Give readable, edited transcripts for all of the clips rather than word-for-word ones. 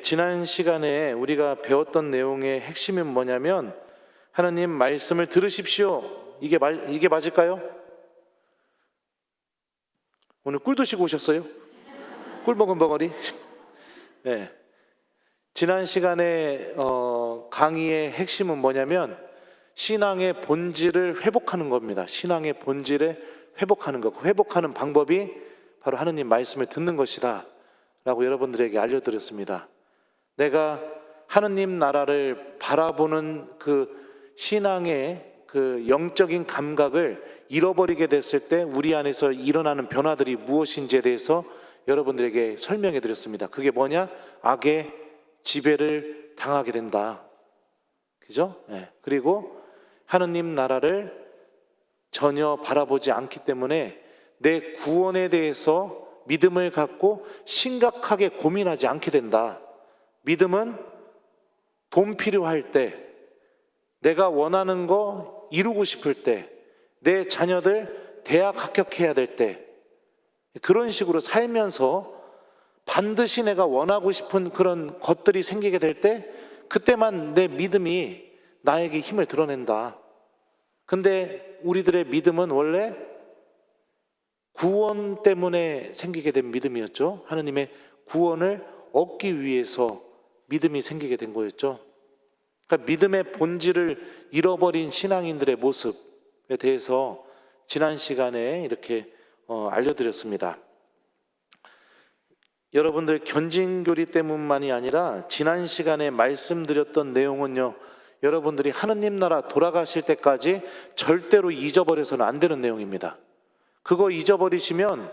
지난 시간에 우리가 배웠던 내용의 핵심은 뭐냐면 하나님 말씀을 들으십시오. 이게 맞을까요? 오늘 꿀 드시고 오셨어요? 꿀 먹은 벙어리? 네. 지난 시간에 강의의 핵심은 뭐냐면 신앙의 본질을 회복하는 겁니다. 신앙의 본질을 회복하는 것. 그 회복하는 방법이 바로 하느님 말씀을 듣는 것이다 라고 여러분들에게 알려드렸습니다. 내가 하느님 나라를 바라보는 그 신앙의 그 영적인 감각을 잃어버리게 됐을 때 우리 안에서 일어나는 변화들이 무엇인지에 대해서 여러분들에게 설명해 드렸습니다. 그게 뭐냐? 악의 지배를 당하게 된다. 그죠? 그리고 하느님 나라를 전혀 바라보지 않기 때문에 내 구원에 대해서 믿음을 갖고 심각하게 고민하지 않게 된다. 믿음은 돈 필요할 때, 내가 원하는 거 이루고 싶을 때, 내 자녀들 대학 합격해야 될 때, 그런 식으로 살면서 반드시 내가 원하고 싶은 그런 것들이 생기게 될 때, 그때만 내 믿음이 나에게 힘을 드러낸다. 근데 우리들의 믿음은 원래 구원 때문에 생기게 된 믿음이었죠. 하느님의 구원을 얻기 위해서 믿음이 생기게 된 거였죠. 그러니까 믿음의 본질을 잃어버린 신앙인들의 모습에 대해서 지난 시간에 이렇게 알려드렸습니다. 여러분들 견진교리 때문만이 아니라 지난 시간에 말씀드렸던 내용은요, 여러분들이 하느님 나라 돌아가실 때까지 절대로 잊어버려서는 안 되는 내용입니다. 그거 잊어버리시면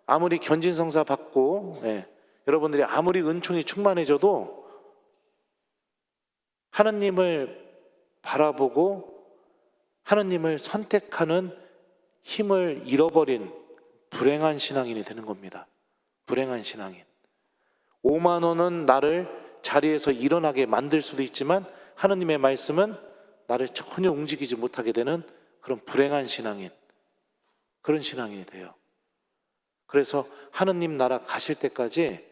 아무리 견진성사 받고 여러분들이 아무리 은총이 충만해져도 하느님을 바라보고 하느님을 선택하는 힘을 잃어버린 불행한 신앙인이 되는 겁니다. 불행한 신앙인. 5만 원은 나를 자리에서 일어나게 만들 수도 있지만 하느님의 말씀은 나를 전혀 움직이지 못하게 되는 그런 불행한 신앙인, 그런 신앙인이 돼요. 그래서 하느님 나라 가실 때까지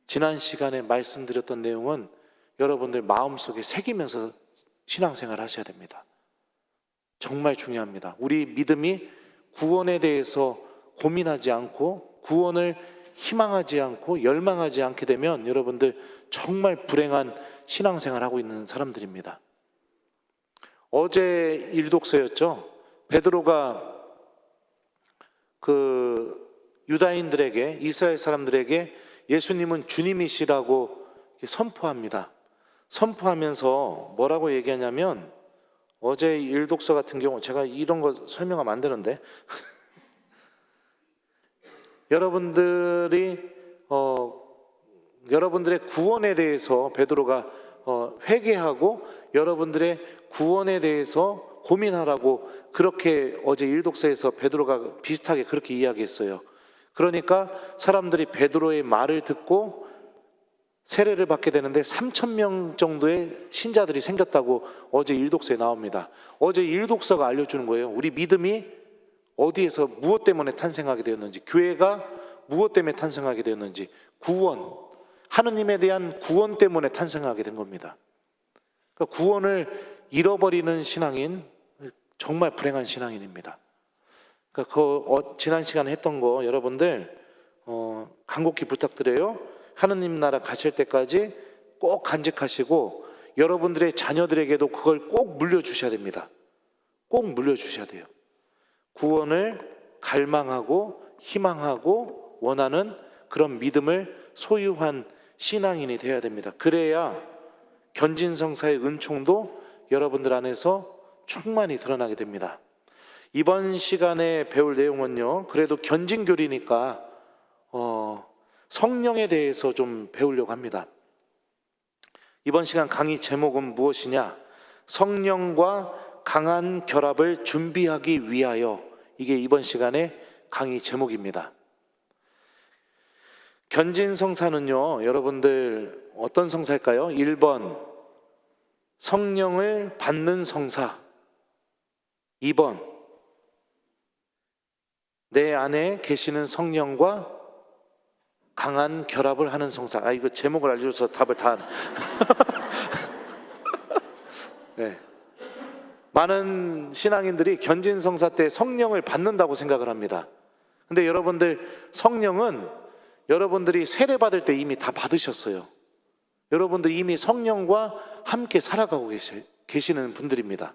지난 시간에 말씀드렸던 내용은 여러분들 마음속에 새기면서 신앙생활 하셔야 됩니다. 정말 중요합니다. 우리 믿음이 구원에 대해서 고민하지 않고 구원을 희망하지 않고 열망하지 않게 되면 여러분들 정말 불행한 신앙생활 하고 있는 사람들입니다. 어제 일독서였죠. 베드로가 그 유다인들에게, 이스라엘 사람들에게 예수님은 주님이시라고 선포합니다. 선포하면서 뭐라고 얘기하냐면, 어제 일독서 같은 경우 제가 이런 거 설명하면 안 되는데 여러분들의 구원에 대해서 베드로가 회개하고 여러분들의 구원에 대해서 고민하라고 그렇게 어제 일독서에서 베드로가 비슷하게 그렇게 이야기했어요. 그러니까 사람들이 베드로의 말을 듣고 세례를 받게 되는데 3,000명 정도의 신자들이 생겼다고 어제 일독서에 나옵니다. 어제 일독서가 알려주는 거예요. 우리 믿음이 어디에서 무엇 때문에 탄생하게 되었는지, 교회가 무엇 때문에 탄생하게 되었는지, 구원, 하느님에 대한 구원 때문에 탄생하게 된 겁니다. 그러니까 구원을 잃어버리는 신앙인, 정말 불행한 신앙인입니다. 그러니까 지난 시간에 했던 거 여러분들 간곡히 부탁드려요. 하느님 나라 가실 때까지 꼭 간직하시고 여러분들의 자녀들에게도 그걸 꼭 물려주셔야 됩니다. 꼭 물려주셔야 돼요. 구원을 갈망하고 희망하고 원하는 그런 믿음을 소유한 신앙인이 되어야 됩니다. 그래야 견진성사의 은총도 여러분들 안에서 충만히 드러나게 됩니다. 이번 시간에 배울 내용은요, 그래도 견진교리니까 성령에 대해서 좀 배우려고 합니다. 이번 시간 강의 제목은 무엇이냐? 성령과 강한 결합을 준비하기 위하여. 이게 이번 시간의 강의 제목입니다. 견진성사는요, 여러분들 어떤 성사일까요? 1번 성령을 받는 성사, 2번 내 안에 계시는 성령과 강한 결합을 하는 성사. 아, 이거 제목을 알려줘서 답을 다 하네. 네. 많은 신앙인들이 견진성사 때 성령을 받는다고 생각을 합니다. 근데 여러분들, 성령은 여러분들이 세례받을 때 이미 다 받으셨어요. 여러분들 이미 성령과 함께 살아가고 계시는 분들입니다.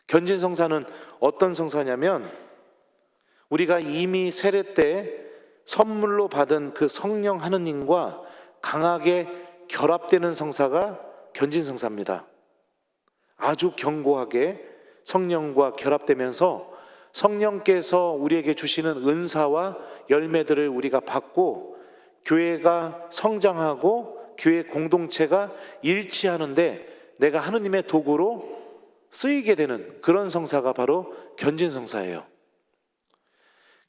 견진성사는 어떤 성사냐면, 우리가 이미 세례 때 선물로 받은 그 성령 하느님과 강하게 결합되는 성사가 견진성사입니다. 아주 견고하게 성령과 결합되면서 성령께서 우리에게 주시는 은사와 열매들을 우리가 받고 교회가 성장하고 교회 공동체가 일치하는데 내가 하느님의 도구로 쓰이게 되는 그런 성사가 바로 견진성사예요.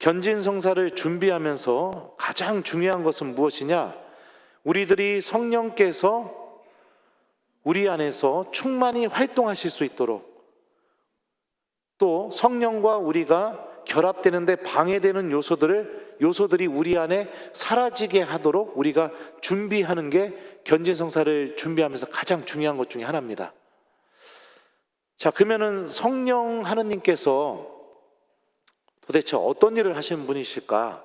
견진성사를 준비하면서 가장 중요한 것은 무엇이냐? 우리들이 성령께서 우리 안에서 충만히 활동하실 수 있도록, 또 성령과 우리가 결합되는데 방해되는 요소들이 우리 안에 사라지게 하도록 우리가 준비하는 게 견진성사를 준비하면서 가장 중요한 것 중에 하나입니다. 자, 그러면은 성령 하느님께서 도대체 어떤 일을 하시는 분이실까?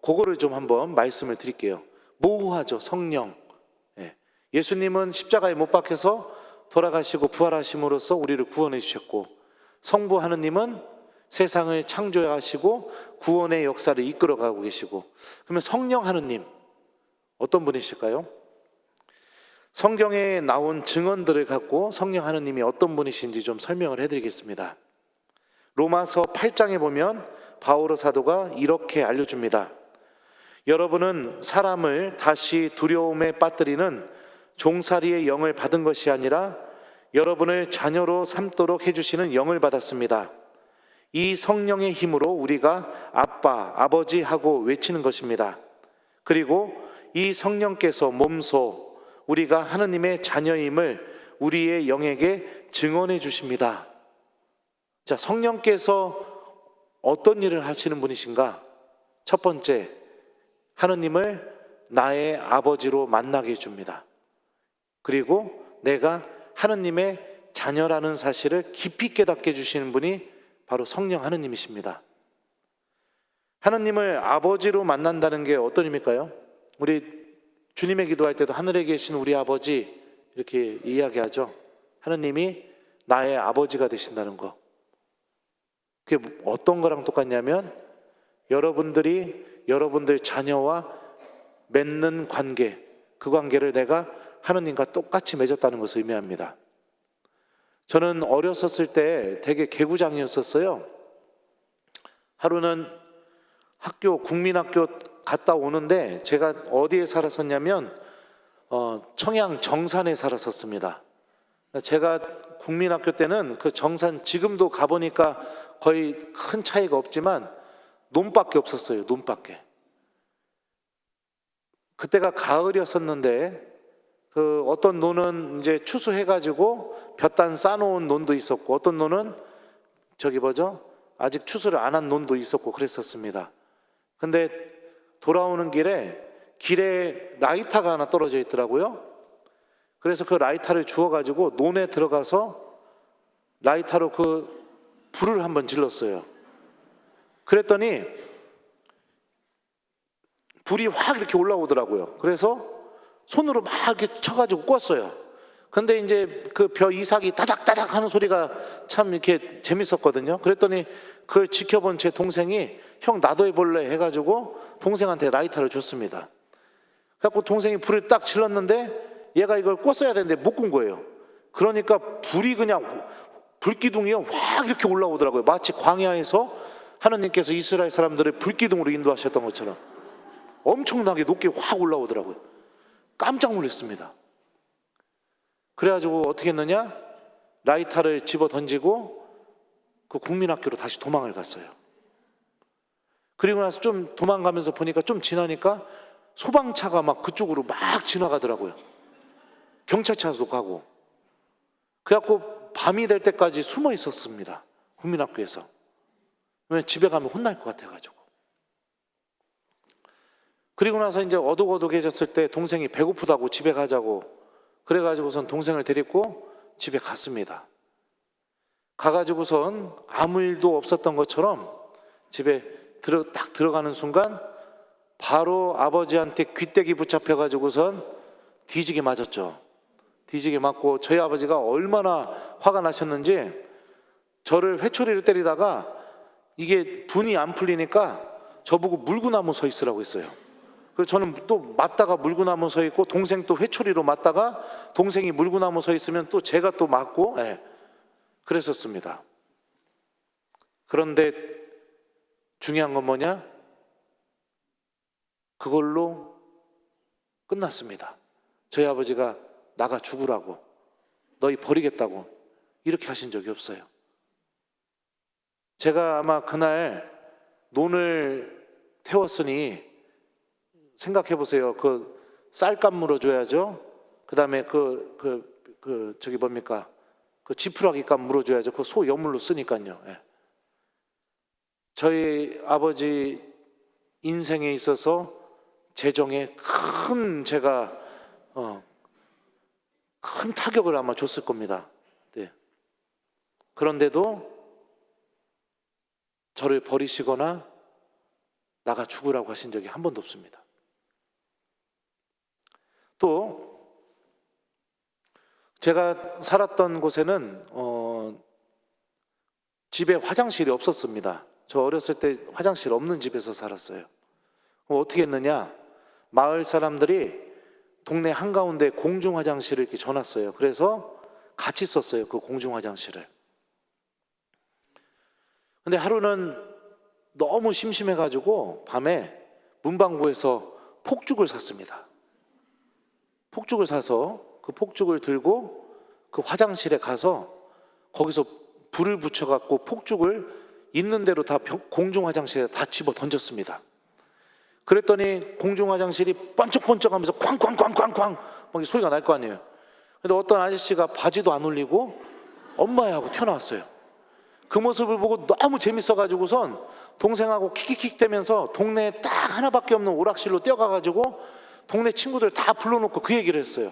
그거를 좀 한번 말씀을 드릴게요. 모호하죠, 성령. 예수님은 십자가에 못 박혀서 돌아가시고 부활하심으로써 우리를 구원해 주셨고, 성부 하느님은 세상을 창조하시고 구원의 역사를 이끌어가고 계시고, 그러면 성령 하느님 어떤 분이실까요? 성경에 나온 증언들을 갖고 성령 하느님이 어떤 분이신지 좀 설명을 해드리겠습니다. 로마서 8장에 보면 바오로 사도가 이렇게 알려줍니다. 여러분은 사람을 다시 두려움에 빠뜨리는 종살이의 영을 받은 것이 아니라 여러분을 자녀로 삼도록 해주시는 영을 받았습니다. 이 성령의 힘으로 우리가 아빠, 아버지 하고 외치는 것입니다. 그리고 이 성령께서 몸소 우리가 하느님의 자녀임을 우리의 영에게 증언해 주십니다. 자, 성령께서 어떤 일을 하시는 분이신가? 첫 번째, 하느님을 나의 아버지로 만나게 해줍니다. 그리고 내가 하느님의 자녀라는 사실을 깊이 깨닫게 해주시는 분이 바로 성령 하느님이십니다. 하느님을 아버지로 만난다는 게 어떤 의미일까요? 우리 주님의 기도할 때도 하늘에 계신 우리 아버지 이렇게 이야기하죠. 하느님이 나의 아버지가 되신다는 거. 그게 어떤 거랑 똑같냐면 여러분들이 여러분들 자녀와 맺는 관계, 그 관계를 내가 하느님과 똑같이 맺었다는 것을 의미합니다. 저는 어렸었을 때 되게 개구장이었었어요. 하루는 국민학교 갔다 오는데 제가 어디에 살았었냐면 청양 정산에 살았었습니다. 제가 국민학교 때는 그 정산, 지금도 가보니까 거의 큰 차이가 없지만 논밖에 없었어요. 논밖에. 그때가 가을이었었는데 그 어떤 논은 이제 추수해가지고 볕단 싸놓은 논도 있었고, 어떤 논은 아직 추수를 안 한 논도 있었고 그랬었습니다. 근데 돌아오는 길에 라이터가 하나 떨어져 있더라고요. 그래서 그 라이터를 주워가지고 논에 들어가서 라이터로 그 불을 한번 질렀어요. 그랬더니 불이 확 이렇게 올라오더라고요. 그래서 손으로 막 이렇게 쳐가지고 껐어요. 근데 이제 그 벼 이삭이 따닥따닥 하는 소리가 참 이렇게 재밌었거든요. 그랬더니 그걸 지켜본 제 동생이 형 나도 해볼래 해가지고 동생한테 라이터를 줬습니다. 그래갖고 동생이 불을 딱 질렀는데 얘가 이걸 껐어야 되는데 못 꾼 거예요. 그러니까 불이 그냥 불기둥이 확 이렇게 올라오더라고요. 마치 광야에서 하느님께서 이스라엘 사람들을 불기둥으로 인도하셨던 것처럼 엄청나게 높게 확 올라오더라고요. 깜짝 놀랐습니다. 그래가지고 어떻게 했느냐? 라이터를 집어 던지고 그 국민학교로 다시 도망을 갔어요. 그리고 나서 좀 도망가면서 보니까 좀 지나니까 소방차가 막 그쪽으로 막 지나가더라고요. 경찰차도 가고. 그래갖고 밤이 될 때까지 숨어 있었습니다. 국민학교에서. 왜냐면 집에 가면 혼날 것 같아가지고. 그리고 나서 이제 어둑어둑해졌을 때 동생이 배고프다고 집에 가자고 그래가지고선 동생을 데리고 집에 갔습니다. 가가지고선 아무 일도 없었던 것처럼 집에 딱 들어가는 순간 바로 아버지한테 귀때기 붙잡혀가지고선 뒤지게 맞았죠. 뒤지게 맞고 저희 아버지가 얼마나 화가 나셨는지 저를 회초리를 때리다가 이게 분이 안 풀리니까 저보고 물구나무 서 있으라고 했어요. 그래서 저는 또 맞다가 물구나무 서 있고 동생 또 회초리로 맞다가 동생이 물구나무 서 있으면 또 제가 또 맞고 그랬었습니다. 그런데 중요한 건 뭐냐? 그걸로 끝났습니다. 저희 아버지가 나가 죽으라고, 너희 버리겠다고 이렇게 하신 적이 없어요. 제가 아마 그날 논을 태웠으니 생각해 보세요. 그 쌀값 물어줘야죠. 그 다음에 저기 뭡니까? 그 지푸라기 값 물어줘야죠. 그 소 여물로 쓰니까요. 저희 아버지 인생에 있어서 재정에 제가 큰 타격을 아마 줬을 겁니다. 네. 그런데도 저를 버리시거나 나가 죽으라고 하신 적이 한 번도 없습니다. 또 제가 살았던 곳에는 집에 화장실이 없었습니다. 저 어렸을 때 화장실 없는 집에서 살았어요. 그럼 어떻게 했느냐? 마을 사람들이 동네 한가운데 공중 화장실을 이렇게 줘놨어요. 그래서 같이 썼어요. 그 공중 화장실을. 근데 하루는 너무 심심해가지고 밤에 문방구에서 폭죽을 샀습니다. 폭죽을 사서 그 폭죽을 들고 그 화장실에 가서 거기서 불을 붙여갖고 폭죽을 있는 대로 다 공중 화장실에 다 집어 던졌습니다. 그랬더니 공중 화장실이 번쩍번쩍하면서 쾅쾅쾅쾅쾅 막 소리가 날 거 아니에요. 근데 어떤 아저씨가 바지도 안 올리고 엄마야 하고 튀어나왔어요. 그 모습을 보고 너무 재밌어가지고선 동생하고 킥킥킥 대면서 동네에 딱 하나밖에 없는 오락실로 뛰어가가지고 동네 친구들 다 불러놓고 그 얘기를 했어요.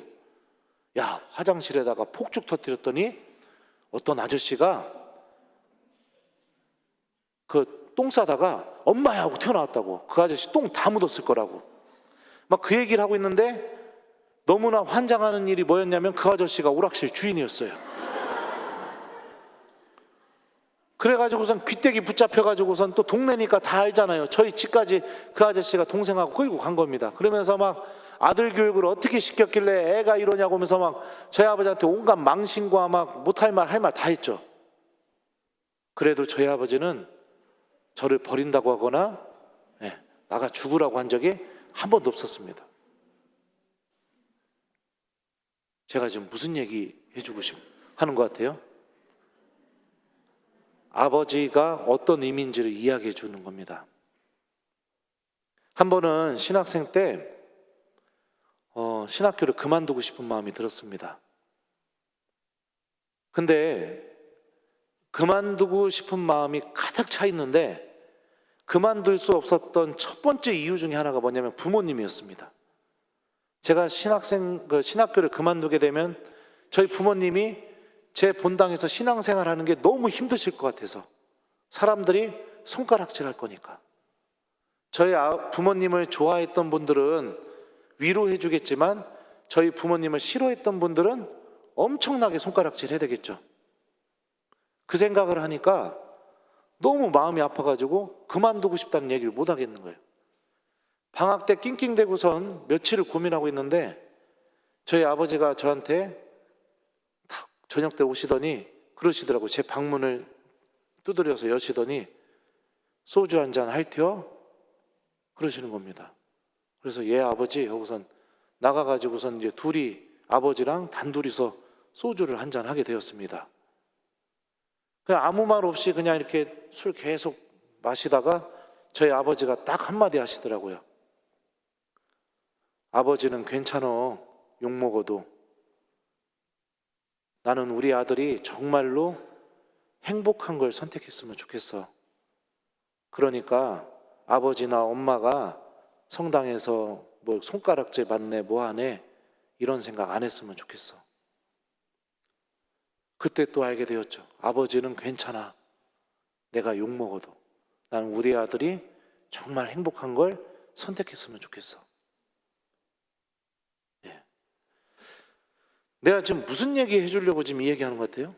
야, 화장실에다가 폭죽 터뜨렸더니 어떤 아저씨가 그 똥 싸다가 엄마야 하고 튀어나왔다고. 그 아저씨 똥 다 묻었을 거라고 막 그 얘기를 하고 있는데 너무나 환장하는 일이 뭐였냐면 그 아저씨가 오락실 주인이었어요. 그래가지고선 귀때기 붙잡혀가지고선 또 동네니까 다 알잖아요. 저희 집까지 그 아저씨가 동생하고 끌고 간 겁니다. 그러면서 막 아들 교육을 어떻게 시켰길래 애가 이러냐고 하면서 막 저희 아버지한테 온갖 망신과 막 못할 말 할 말 다 했죠. 그래도 저희 아버지는 저를 버린다고 하거나 나가 죽으라고 한 적이 한 번도 없었습니다. 제가 지금 무슨 얘기 해주고 하는 것 같아요? 아버지가 어떤 의미인지를 이야기해 주는 겁니다. 한 번은 신학생 때 신학교를 그만두고 싶은 마음이 들었습니다. 근데 그만두고 싶은 마음이 가득 차 있는데 그만둘 수 없었던 첫 번째 이유 중에 하나가 뭐냐면 부모님이었습니다. 제가 신학교를 그만두게 되면 저희 부모님이 제 본당에서 신앙생활 하는 게 너무 힘드실 것 같아서 사람들이 손가락질 할 거니까. 저희 부모님을 좋아했던 분들은 위로해 주겠지만 저희 부모님을 싫어했던 분들은 엄청나게 손가락질 해야 되겠죠. 그 생각을 하니까 너무 마음이 아파가지고 그만두고 싶다는 얘기를 못 하겠는 거예요. 방학 때 낑낑대고선 며칠을 고민하고 있는데 저희 아버지가 저한테 딱 저녁 때 오시더니 그러시더라고요. 제 방문을 두드려서 여시더니 소주 한잔 할테요? 그러시는 겁니다. 그래서 예 아버지 하고선 나가가지고선 이제 둘이 아버지랑 단둘이서 소주를 한잔 하게 되었습니다. 그냥 아무 말 없이 그냥 이렇게 술 계속 마시다가 저희 아버지가 딱 한마디 하시더라고요. 아버지는 괜찮어, 욕먹어도. 나는 우리 아들이 정말로 행복한 걸 선택했으면 좋겠어. 그러니까 아버지나 엄마가 성당에서 뭐 손가락질 받네 뭐 하네 이런 생각 안 했으면 좋겠어. 그때 또 알게 되었죠. 아버지는 괜찮아. 내가 욕먹어도 나는 우리 아들이 정말 행복한 걸 선택했으면 좋겠어. 예. 내가 지금 무슨 얘기 해주려고 지금 이 얘기하는 것 같아요?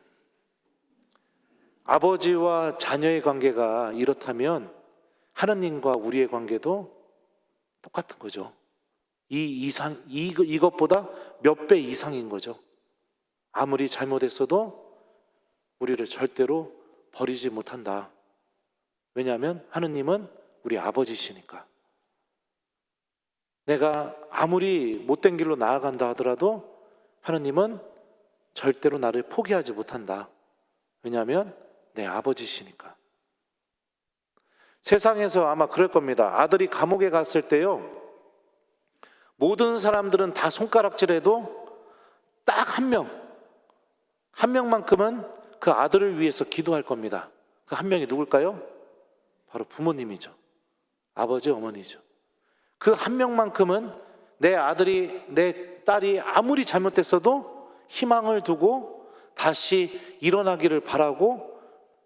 아버지와 자녀의 관계가 이렇다면 하느님과 우리의 관계도 똑같은 거죠. 이것보다 몇 배 이상인 거죠. 아무리 잘못했어도 우리를 절대로 버리지 못한다. 왜냐하면 하느님은 우리 아버지시니까. 내가 아무리 못된 길로 나아간다 하더라도 하느님은 절대로 나를 포기하지 못한다. 왜냐하면 내 아버지시니까. 세상에서 아마 그럴 겁니다. 아들이 감옥에 갔을 때요, 모든 사람들은 다 손가락질해도 딱 한 명만큼은 그 아들을 위해서 기도할 겁니다. 그 한 명이 누굴까요? 바로 부모님이죠. 아버지, 어머니죠. 그 한 명만큼은 내 아들이, 내 딸이 아무리 잘못됐어도 희망을 두고 다시 일어나기를 바라고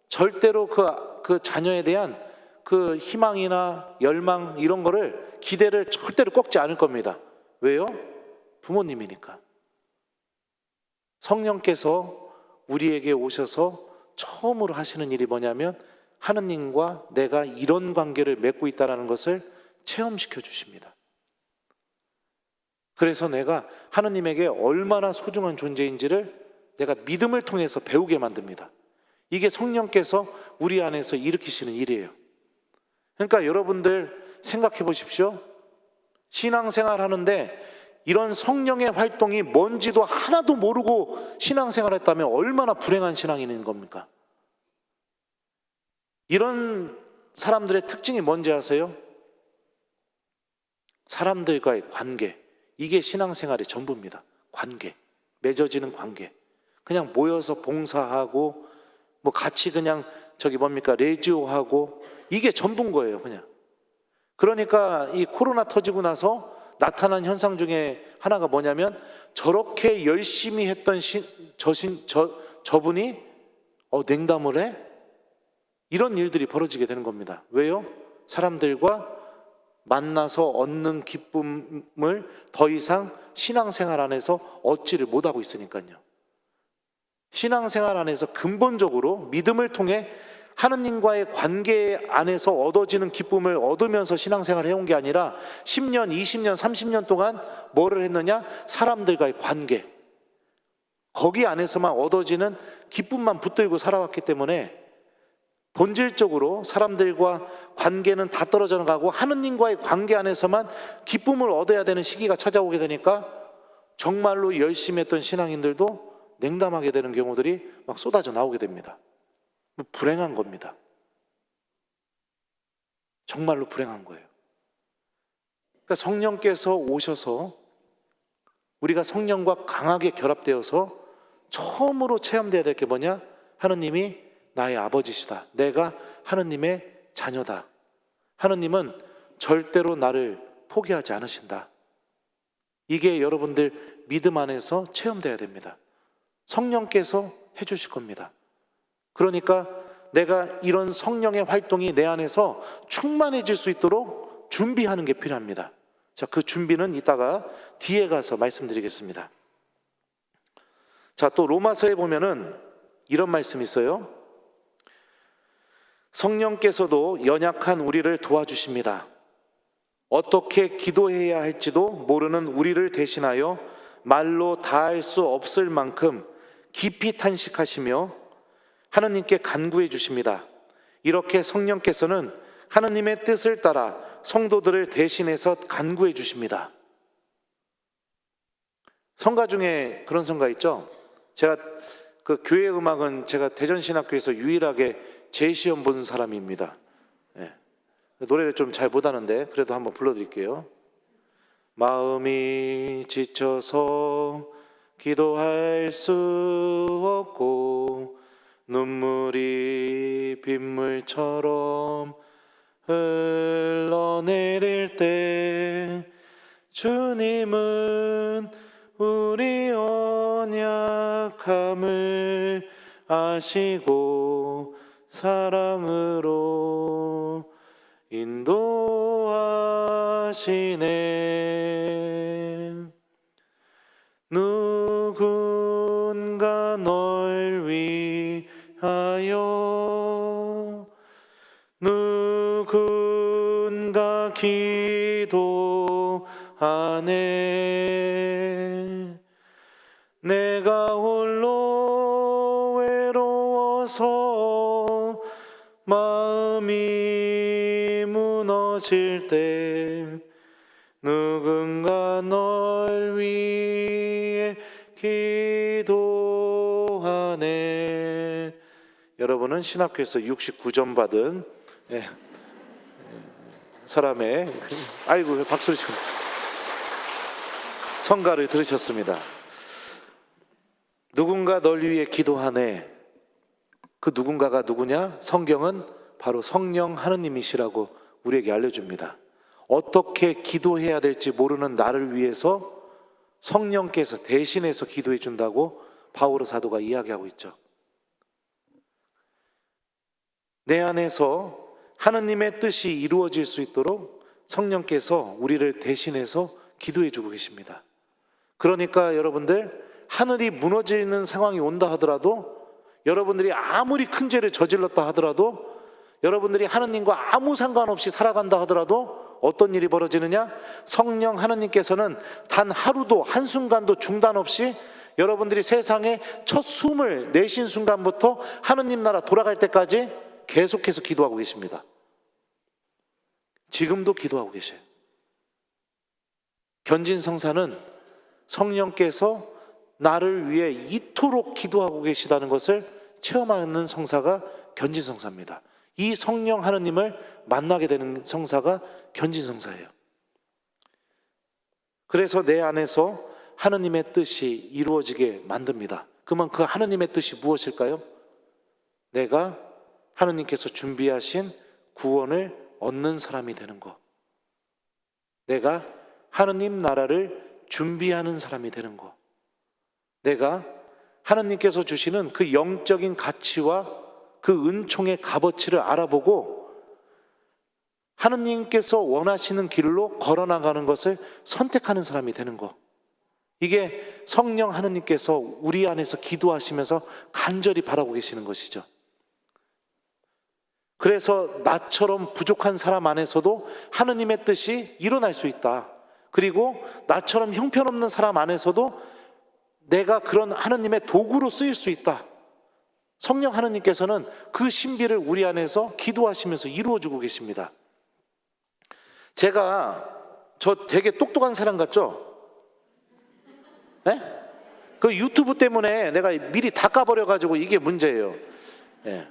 절대로 그 자녀에 대한 그 희망이나 열망 이런 거를 기대를 절대로 꺾지 않을 겁니다. 왜요? 부모님이니까. 성령께서 우리에게 오셔서 처음으로 하시는 일이 뭐냐면 하느님과 내가 이런 관계를 맺고 있다는 것을 체험시켜 주십니다. 그래서 내가 하느님에게 얼마나 소중한 존재인지를 내가 믿음을 통해서 배우게 만듭니다. 이게 성령께서 우리 안에서 일으키시는 일이에요. 그러니까 여러분들 생각해 보십시오. 신앙생활 하는데 이런 성령의 활동이 뭔지도 하나도 모르고 신앙생활 했다면 얼마나 불행한 신앙인인 겁니까? 이런 사람들의 특징이 뭔지 아세요? 사람들과의 관계, 이게 신앙생활의 전부입니다. 관계, 맺어지는 관계. 그냥 모여서 봉사하고 뭐 같이 그냥 레지오하고 이게 전부인 거예요. 그냥. 그러니까 이 코로나 터지고 나서 나타난 현상 중에 하나가 뭐냐면 저렇게 열심히 했던 저분이 냉담을 해? 이런 일들이 벌어지게 되는 겁니다. 왜요? 사람들과 만나서 얻는 기쁨을 더 이상 신앙생활 안에서 얻지를 못하고 있으니까요. 신앙생활 안에서 근본적으로 믿음을 통해 하느님과의 관계 안에서 얻어지는 기쁨을 얻으면서 신앙생활을 해온 게 아니라 10년, 20년, 30년 동안 뭐를 했느냐? 사람들과의 관계, 거기 안에서만 얻어지는 기쁨만 붙들고 살아왔기 때문에 본질적으로 사람들과 관계는 다 떨어져 가고 하느님과의 관계 안에서만 기쁨을 얻어야 되는 시기가 찾아오게 되니까 정말로 열심히 했던 신앙인들도 냉담하게 되는 경우들이 막 쏟아져 나오게 됩니다. 불행한 겁니다. 정말로 불행한 거예요. 그러니까 성령께서 오셔서 우리가 성령과 강하게 결합되어서 처음으로 체험되어야 될 게 뭐냐? 하느님이 나의 아버지시다. 내가 하느님의 자녀다. 하느님은 절대로 나를 포기하지 않으신다. 이게 여러분들 믿음 안에서 체험되어야 됩니다. 성령께서 해주실 겁니다. 그러니까 내가 이런 성령의 활동이 내 안에서 충만해질 수 있도록 준비하는 게 필요합니다. 자, 그 준비는 이따가 뒤에 가서 말씀드리겠습니다. 자, 또 로마서에 보면은 이런 말씀이 있어요. 성령께서도 연약한 우리를 도와주십니다. 어떻게 기도해야 할지도 모르는 우리를 대신하여 말로 다할 수 없을 만큼 깊이 탄식하시며 하느님께 간구해 주십니다. 이렇게 성령께서는 하느님의 뜻을 따라 성도들을 대신해서 간구해 주십니다. 성가 중에 그런 성가 있죠. 제가 그 교회 음악은 제가 대전신학교에서 유일하게 재시험 본 사람입니다. 네. 노래를 좀 잘 못하는데 그래도 한번 불러드릴게요. 마음이 지쳐서 기도할 수 없고 눈물이 빗물처럼 흘러내릴 때 주님은 우리 연약함을 아시고 사랑으로 인도하시네. 누군가 널 위하여 누군가 기도하네. 내가 홀로 외로워서 마음이 무너질 때 누군가 널 위해 기도하네. 여러분은 신학교에서 69점 받은 사람의 아이고 박수를 치고 성가를 들으셨습니다. 누군가 널 위해 기도하네. 그 누군가가 누구냐? 성경은 바로 성령 하느님이시라고 우리에게 알려줍니다. 어떻게 기도해야 될지 모르는 나를 위해서 성령께서 대신해서 기도해 준다고 바오로 사도가 이야기하고 있죠. 내 안에서 하느님의 뜻이 이루어질 수 있도록 성령께서 우리를 대신해서 기도해 주고 계십니다. 그러니까 여러분들, 하늘이 무너지는 상황이 온다 하더라도, 여러분들이 아무리 큰 죄를 저질렀다 하더라도, 여러분들이 하느님과 아무 상관없이 살아간다 하더라도 어떤 일이 벌어지느냐? 성령 하느님께서는 단 하루도 한순간도 중단 없이 여러분들이 세상에 첫 숨을 내쉰 순간부터 하느님 나라 돌아갈 때까지 계속해서 기도하고 계십니다. 지금도 기도하고 계셔요. 견진성사는 성령께서 나를 위해 이토록 기도하고 계시다는 것을 체험하는 성사가 견진성사입니다. 이 성령 하느님을 만나게 되는 성사가 견진성사예요. 그래서 내 안에서 하느님의 뜻이 이루어지게 만듭니다. 그러면 그 하느님의 뜻이 무엇일까요? 내가 하느님께서 준비하신 구원을 얻는 사람이 되는 것, 내가 하느님 나라를 준비하는 사람이 되는 것, 내가 하느님께서 주시는 그 영적인 가치와 그 은총의 값어치를 알아보고 하느님께서 원하시는 길로 걸어나가는 것을 선택하는 사람이 되는 것, 이게 성령 하느님께서 우리 안에서 기도하시면서 간절히 바라고 계시는 것이죠. 그래서 나처럼 부족한 사람 안에서도 하느님의 뜻이 일어날 수 있다. 그리고 나처럼 형편없는 사람 안에서도 내가 그런 하느님의 도구로 쓰일 수 있다. 성령 하느님께서는 그 신비를 우리 안에서 기도하시면서 이루어주고 계십니다. 저 되게 똑똑한 사람 같죠? 네? 그 유튜브 때문에 내가 미리 다 까버려가지고 이게 문제예요. 네.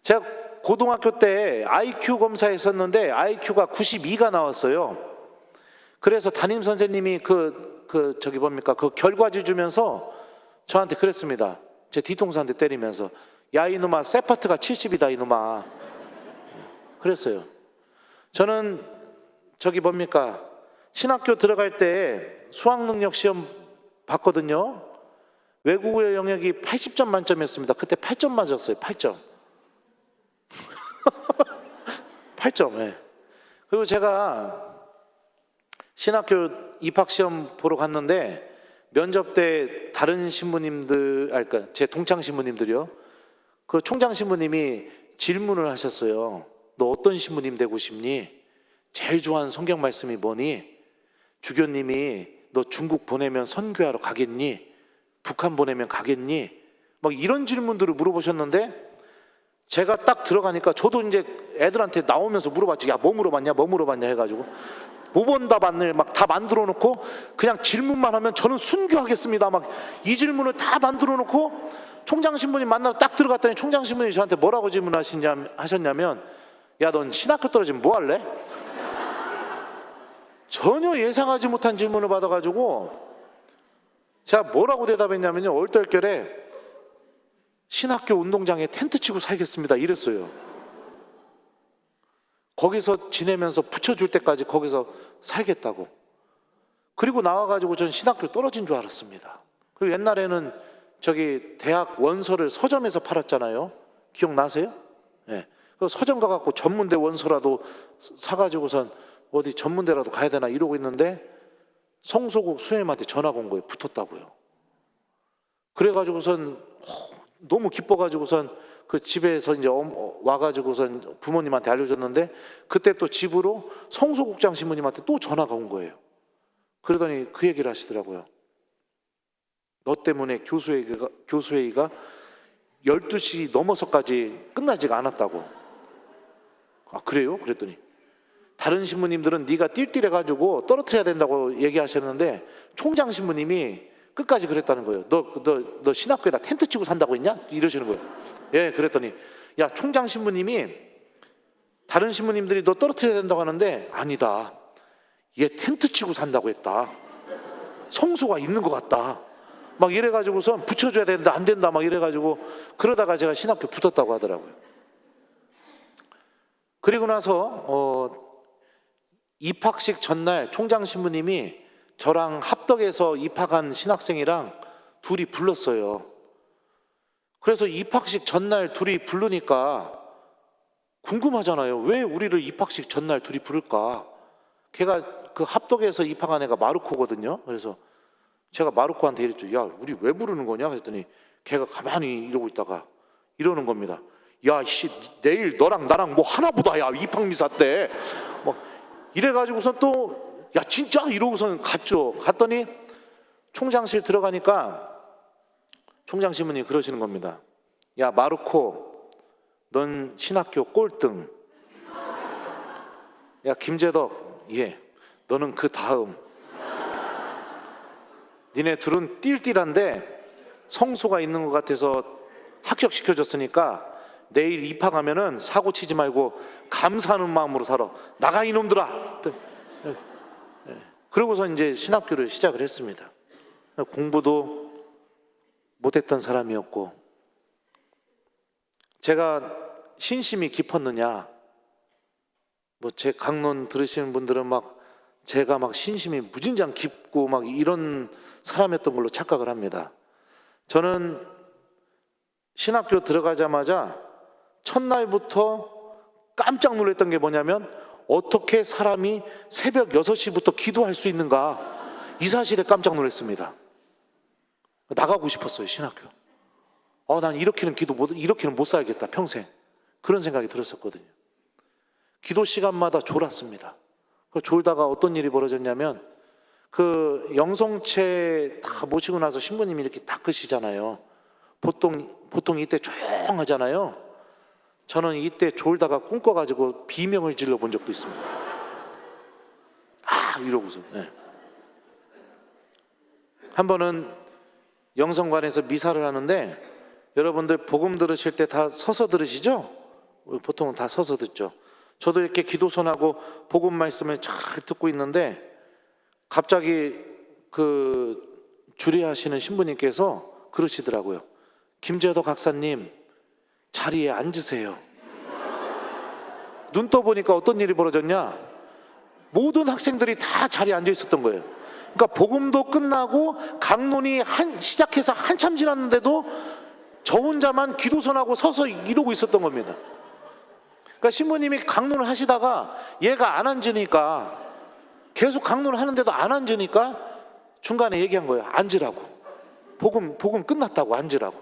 제가 고등학교 때 IQ 검사했었는데 IQ가 92가 나왔어요. 그래서 담임 선생님이 그 결과지 주면서 저한테 그랬습니다. 제 뒤통수 한 대 때리면서, 야 이놈아, 세파트가 70이다 이놈아. 그랬어요. 저는 신학교 들어갈 때 수학능력 시험 봤거든요. 외국어 영역이 80점 만점이었습니다. 그때 8점 맞았어요. 8점. 8점. 네. 그리고 제가 신학교 입학시험 보러 갔는데 면접 때 다른 신부님들, 그러니까 제 동창 신부님들이요, 그 총장 신부님이 질문을 하셨어요. 너 어떤 신부님 되고 싶니? 제일 좋아하는 성경 말씀이 뭐니? 주교님이 너 중국 보내면 선교하러 가겠니? 북한 보내면 가겠니? 막 이런 질문들을 물어보셨는데, 제가 딱 들어가니까 저도 이제 애들한테 나오면서 물어봤지. 야, 뭐 물어봤냐 해가지고 모범답안을 막 다 만들어 놓고 그냥 질문만 하면 저는 순교하겠습니다, 막 이 질문을 다 만들어 놓고 총장 신부님 만나러 딱 들어갔더니 총장 신부님이 저한테 뭐라고 하셨냐면, 야, 넌 신학교 떨어지면 뭐 할래? 전혀 예상하지 못한 질문을 받아가지고 제가 뭐라고 대답했냐면요, 얼떨결에 신학교 운동장에 텐트 치고 살겠습니다 이랬어요. 거기서 지내면서 붙여줄 때까지 거기서 살겠다고. 그리고 나와가지고 전 신학교 떨어진 줄 알았습니다. 그리고 옛날에는 저기 대학 원서를 서점에서 팔았잖아요. 기억나세요? 예. 그 서점 가갖고 전문대 원서라도 사가지고선 어디 전문대라도 가야 되나 이러고 있는데 성소국 수녀님한테 전화가 온 거예요. 붙었다고요. 그래가지고선 너무 기뻐가지고선 그 집에서 이제 와가지고선 부모님한테 알려줬는데, 그때 또 집으로 성소국장 신부님한테 또 전화가 온 거예요. 그러더니 그 얘기를 하시더라고요. 너 때문에 교수회의가 12시 넘어서까지 끝나지가 않았다고. 아, 그래요? 그랬더니 다른 신부님들은 네가 띨띨해가지고 떨어뜨려야 된다고 얘기하셨는데 총장 신부님이 끝까지 그랬다는 거예요. 너 신학교에다 텐트 치고 산다고 했냐? 이러시는 거예요. 예, 그랬더니 야, 총장 신부님이 다른 신부님들이 너 떨어뜨려야 된다고 하는데 아니다. 얘 텐트 치고 산다고 했다. 성소가 있는 것 같다. 막 이래가지고서 붙여줘야 된다, 안 된다 막 이래가지고 그러다가 제가 신학교 붙었다고 하더라고요. 그리고 나서 입학식 전날 총장 신부님이 저랑 합덕해서 입학한 신학생이랑 둘이 불렀어요. 그래서 입학식 전날 둘이 부르니까 궁금하잖아요. 왜 우리를 입학식 전날 둘이 부를까? 걔가 그 합덕에서 입학한 애가 마르코거든요. 그래서 제가 마르코한테 이랬죠. 야, 우리 왜 부르는 거냐? 그랬더니 걔가 가만히 이러고 있다가 이러는 겁니다. 야, 씨, 내일 너랑 나랑 뭐 하나보다, 야, 입학미사 때. 뭐 이래가지고서 또 야, 진짜? 이러고서는 갔죠. 갔더니 총장실 들어가니까 총장 신부님이 그러시는 겁니다. 야, 마르코, 넌 신학교 꼴등. 야, 김재덕, 예, 너는 그 다음. 니네 둘은 띨띨한데 성소가 있는 것 같아서 합격시켜줬으니까 내일 입학하면은 사고 치지 말고 감사하는 마음으로 살아. 나가 이놈들아. 그러고서 이제 신학교를 시작을 했습니다. 공부도 못했던 사람이었고, 제가 신심이 깊었느냐, 뭐 제 강론 들으시는 분들은 막 제가 막 신심이 무진장 깊고 막 이런 사람이었던 걸로 착각을 합니다. 저는 신학교 들어가자마자 첫날부터 깜짝 놀랐던 게 뭐냐면, 어떻게 사람이 새벽 6시부터 기도할 수 있는가, 이 사실에 깜짝 놀랐습니다. 나가고 싶었어요, 신학교. 난 이렇게는 못 살겠다, 평생. 그런 생각이 들었었거든요. 기도 시간마다 졸았습니다. 졸다가 어떤 일이 벌어졌냐면, 그 영성체 다 모시고 나서 신부님이 이렇게 닦으시잖아요. 보통 이때 조용하잖아요. 저는 이때 졸다가 꿈꿔가지고 비명을 질러 본 적도 있습니다. 아, 이러고서. 네. 한 번은 영성관에서 미사를 하는데, 여러분들 복음 들으실 때 다 서서 들으시죠? 보통은 다 서서 듣죠. 저도 이렇게 기도선하고 복음 말씀을 잘 듣고 있는데 갑자기 그 주례하시는 신부님께서 그러시더라고요. 김재덕 박사님, 자리에 앉으세요. 눈 떠보니까 어떤 일이 벌어졌냐? 모든 학생들이 다 자리에 앉아 있었던 거예요. 그러니까 복음도 끝나고 강론이 시작해서 한참 지났는데도 저 혼자만 기도선하고 서서 이러고 있었던 겁니다. 그러니까 신부님이 강론을 하시다가 얘가 안 앉으니까, 계속 강론을 하는데도 안 앉으니까 중간에 얘기한 거예요. 앉으라고. 복음 끝났다고, 앉으라고.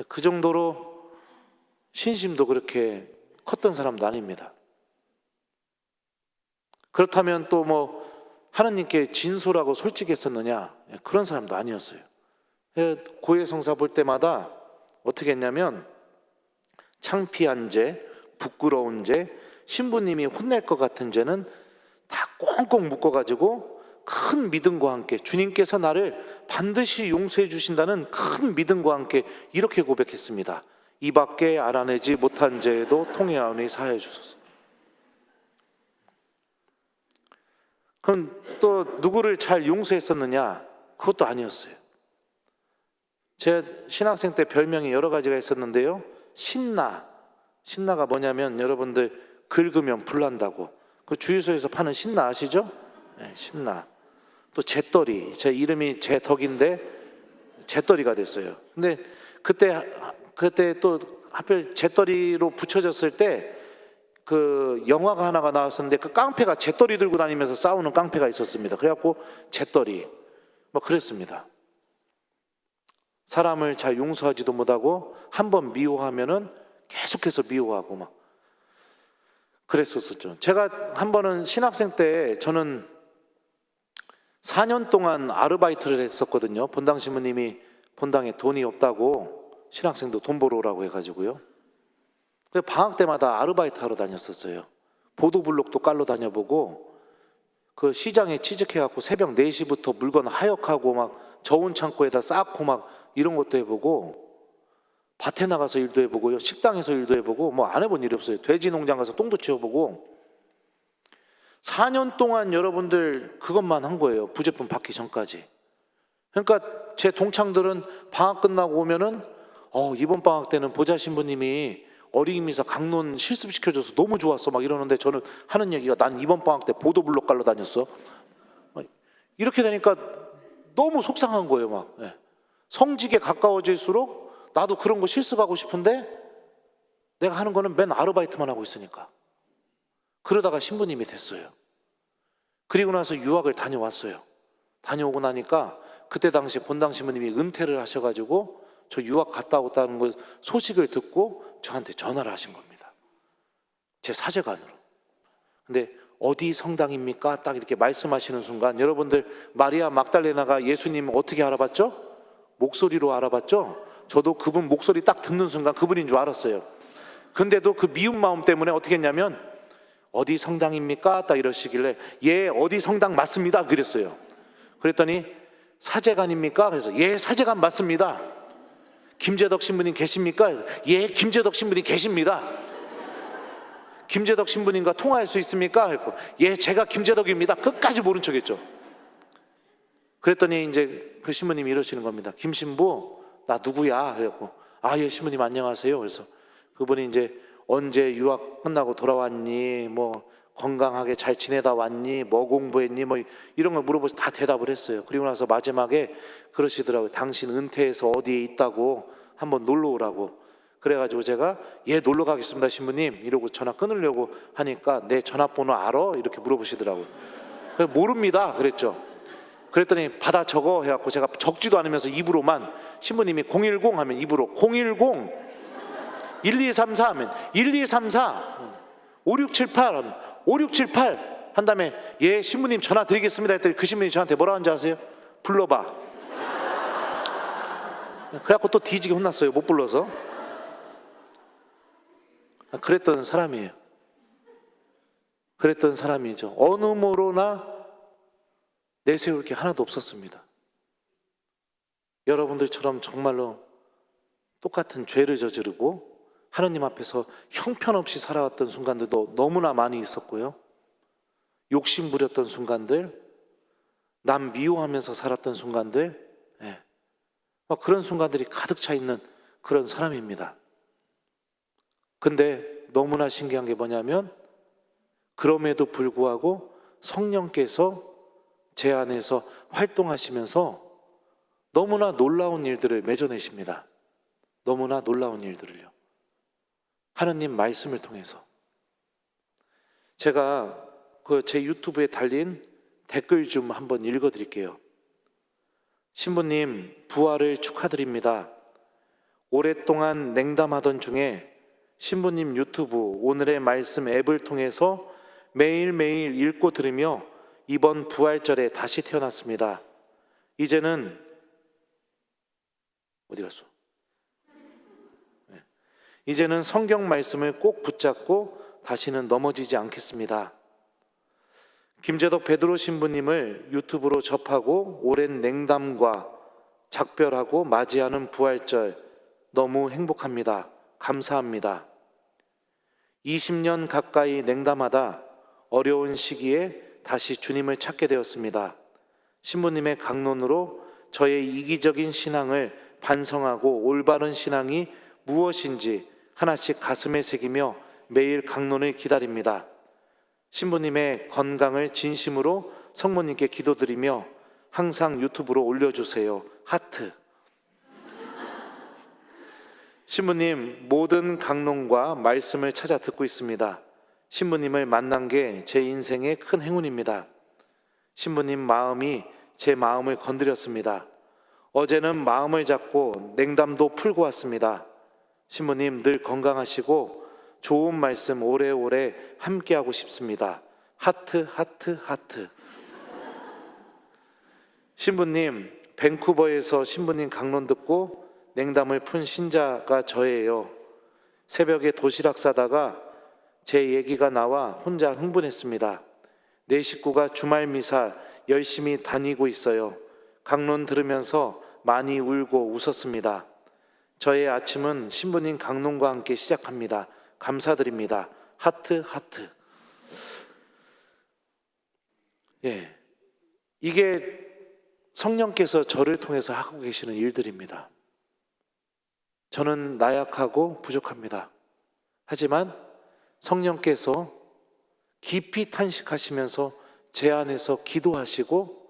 그 정도로 신심도 그렇게 컸던 사람도 아닙니다. 그렇다면 또 뭐 하느님께 진솔하고 솔직했었느냐? 그런 사람도 아니었어요. 고해성사 볼 때마다 어떻게 했냐면, 창피한 죄, 부끄러운 죄, 신부님이 혼낼 것 같은 죄는 다 꽁꽁 묶어가지고 큰 믿음과 함께, 주님께서 나를 반드시 용서해 주신다는 큰 믿음과 함께 이렇게 고백했습니다. 이 밖에 알아내지 못한 죄에도 통회하오니 사하여 주소서. 그럼 또 누구를 잘 용서했었느냐? 그것도 아니었어요. 제가 신학생 때 별명이 여러 가지가 있었는데요, 신나가 뭐냐면, 여러분들 긁으면 불난다고. 그 주유소에서 파는 신나 아시죠? 네, 신나. 또 재떨이, 제 이름이 재덕인데 재떨이가 됐어요. 근데 그때 또 하필 재떨이로 붙여졌을 때 그 영화가 하나가 나왔었는데 그 깡패가 재떨이 들고 다니면서 싸우는 깡패가 있었습니다. 그래갖고 재떨이 뭐 그랬습니다. 사람을 잘 용서하지도 못하고 한번 미워하면은 계속해서 미워하고 막 그랬었죠. 제가 한 번은 신학생 때 저는 4년 동안 아르바이트를 했었거든요. 본당 신부님이 본당에 돈이 없다고 신학생도 돈 벌어 오라고 해가지고요. 그래서 방학 때마다 아르바이트 하러 다녔었어요. 보도블록도 깔러 다녀보고 그 시장에 취직해갖고 새벽 4시부터 물건 하역하고 막 저온 창고에다 쌓고 막 이런 것도 해보고 밭에 나가서 일도 해보고요. 식당에서 일도 해보고 뭐 안 해본 일이 없어요. 돼지 농장 가서 똥도 치워보고 4년 동안 여러분들 그것만 한 거예요. 부제품 받기 전까지. 그러니까 제 동창들은 방학 끝나고 오면은 이번 방학 때는 보좌 신부님이 어린이미사 강론 실습시켜줘서 너무 좋았어 막 이러는데 저는 하는 얘기가 난 이번 방학 때 보도블록 깔러 다녔어. 이렇게 되니까 너무 속상한 거예요. 막 성직에 가까워질수록 나도 그런 거 실습하고 싶은데 내가 하는 거는 맨 아르바이트만 하고 있으니까. 그러다가 신부님이 됐어요. 그리고 나서 유학을 다녀왔어요. 다녀오고 나니까 그때 당시 본당 신부님이 은퇴를 하셔가지고 저 유학 갔다 왔다는 거 소식을 듣고 저한테 전화를 하신 겁니다. 제 사제관으로. 근데 어디 성당입니까? 딱 이렇게 말씀하시는 순간 여러분들 마리아 막달레나가 예수님 어떻게 알아봤죠? 목소리로 알아봤죠? 저도 그분 목소리 딱 듣는 순간 그분인 줄 알았어요. 근데도 그 미운 마음 때문에 어떻게 했냐면 어디 성당입니까? 딱 이러시길래 예 어디 성당 맞습니다 그랬어요. 그랬더니 사제관입니까? 그래서 예 사제관 맞습니다. 김재덕 신부님 계십니까? 예 김재덕 신부님 계십니다. 김재덕 신부님과 통화할 수 있습니까? 그랬고 예 제가 김재덕입니다. 끝까지 모른 척했죠. 그랬더니 이제 그 신부님이 이러시는 겁니다. 김 신부 나 누구야? 그래갖고 예 신부님 안녕하세요. 그래서 그분이 이제 언제 유학 끝나고 돌아왔니? 뭐 건강하게 잘 지내다 왔니? 뭐 공부했니? 뭐 이런 걸 물어보서 다 대답을 했어요. 그리고 나서 마지막에 그러시더라고요. 당신 은퇴해서 어디에 있다고 한번 놀러 오라고. 그래가지고 제가 예 놀러 가겠습니다 신부님 이러고 전화 끊으려고 하니까 내 전화번호 알아? 이렇게 물어보시더라고요. 그래서 모릅니다 그랬죠. 그랬더니 받아 적어 해갖고 제가 적지도 않으면서 입으로만 신부님이 010 하면 입으로 010 1234 하면 1234 5678 하면 5678 한 다음에 예 신부님 전화 드리겠습니다 했더니 그 신부님이 저한테 뭐라고 하는지 아세요? 불러봐. 그래갖고 또 뒤지게 혼났어요. 못 불러서. 그랬던 사람이에요. 그랬던 사람이죠. 어느 모로나 내세울 게 하나도 없었습니다. 여러분들처럼 정말로 똑같은 죄를 저지르고 하느님 앞에서 형편없이 살아왔던 순간들도 너무나 많이 있었고요. 욕심 부렸던 순간들, 남 미워하면서 살았던 순간들, 그런 순간들이 가득 차 있는 그런 사람입니다. 근데 너무나 신기한 게 뭐냐면 그럼에도 불구하고 성령께서 제 안에서 활동하시면서 너무나 놀라운 일들을 맺어내십니다. 너무나 놀라운 일들을요. 하느님 말씀을 통해서. 제가 제 유튜브에 달린 댓글 좀 한번 읽어드릴게요. 신부님 부활을 축하드립니다. 오랫동안 냉담하던 중에 신부님 유튜브 오늘의 말씀 앱을 통해서 매일매일 읽고 들으며 이번 부활절에 다시 태어났습니다. 이제는 어디 갔어? 이제는 성경 말씀을 꼭 붙잡고 다시는 넘어지지 않겠습니다. 김재덕 베드로 신부님을 유튜브로 접하고 오랜 냉담과 작별하고 맞이하는 부활절 너무 행복합니다. 감사합니다. 20년 가까이 냉담하다 어려운 시기에 다시 주님을 찾게 되었습니다. 신부님의 강론으로 저의 이기적인 신앙을 반성하고 올바른 신앙이 무엇인지 하나씩 가슴에 새기며 매일 강론을 기다립니다. 신부님의 건강을 진심으로 성모님께 기도드리며 항상 유튜브로 올려주세요. 하트. 신부님, 모든 강론과 말씀을 찾아 듣고 있습니다. 신부님을 만난 게 제 인생의 큰 행운입니다. 신부님 마음이 제 마음을 건드렸습니다. 어제는 마음을 잡고 냉담도 풀고 왔습니다. 신부님 늘 건강하시고 좋은 말씀 오래오래 함께하고 싶습니다. 하트 하트 하트. 신부님, 밴쿠버에서 신부님 강론 듣고 냉담을 푼 신자가 저예요. 새벽에 도시락 싸다가 제 얘기가 나와 혼자 흥분했습니다. 내 식구가 주말 미사 열심히 다니고 있어요. 강론 들으면서 많이 울고 웃었습니다. 저의 아침은 신부님 강론과 함께 시작합니다. 감사드립니다. 하트 하트. 예, 이게 성령께서 저를 통해서 하고 계시는 일들입니다. 저는 나약하고 부족합니다. 하지만 성령께서 깊이 탄식하시면서 제 안에서 기도하시고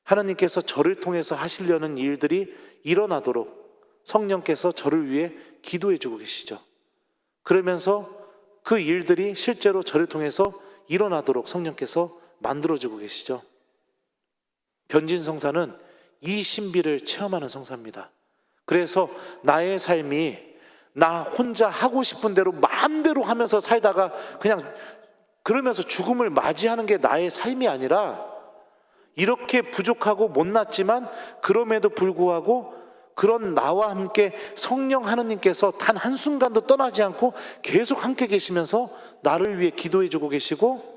하나님께서 저를 통해서 하시려는 일들이 일어나도록 성령께서 저를 위해 기도해 주고 계시죠. 그러면서 그 일들이 실제로 저를 통해서 일어나도록 성령께서 만들어 주고 계시죠. 견진 성사는 이 신비를 체험하는 성사입니다. 그래서 나의 삶이 나 혼자 하고 싶은 대로 마음대로 하면서 살다가 그냥 그러면서 죽음을 맞이하는 게 나의 삶이 아니라 이렇게 부족하고 못났지만 그럼에도 불구하고 그런 나와 함께 성령 하느님께서 단 한순간도 떠나지 않고 계속 함께 계시면서 나를 위해 기도해 주고 계시고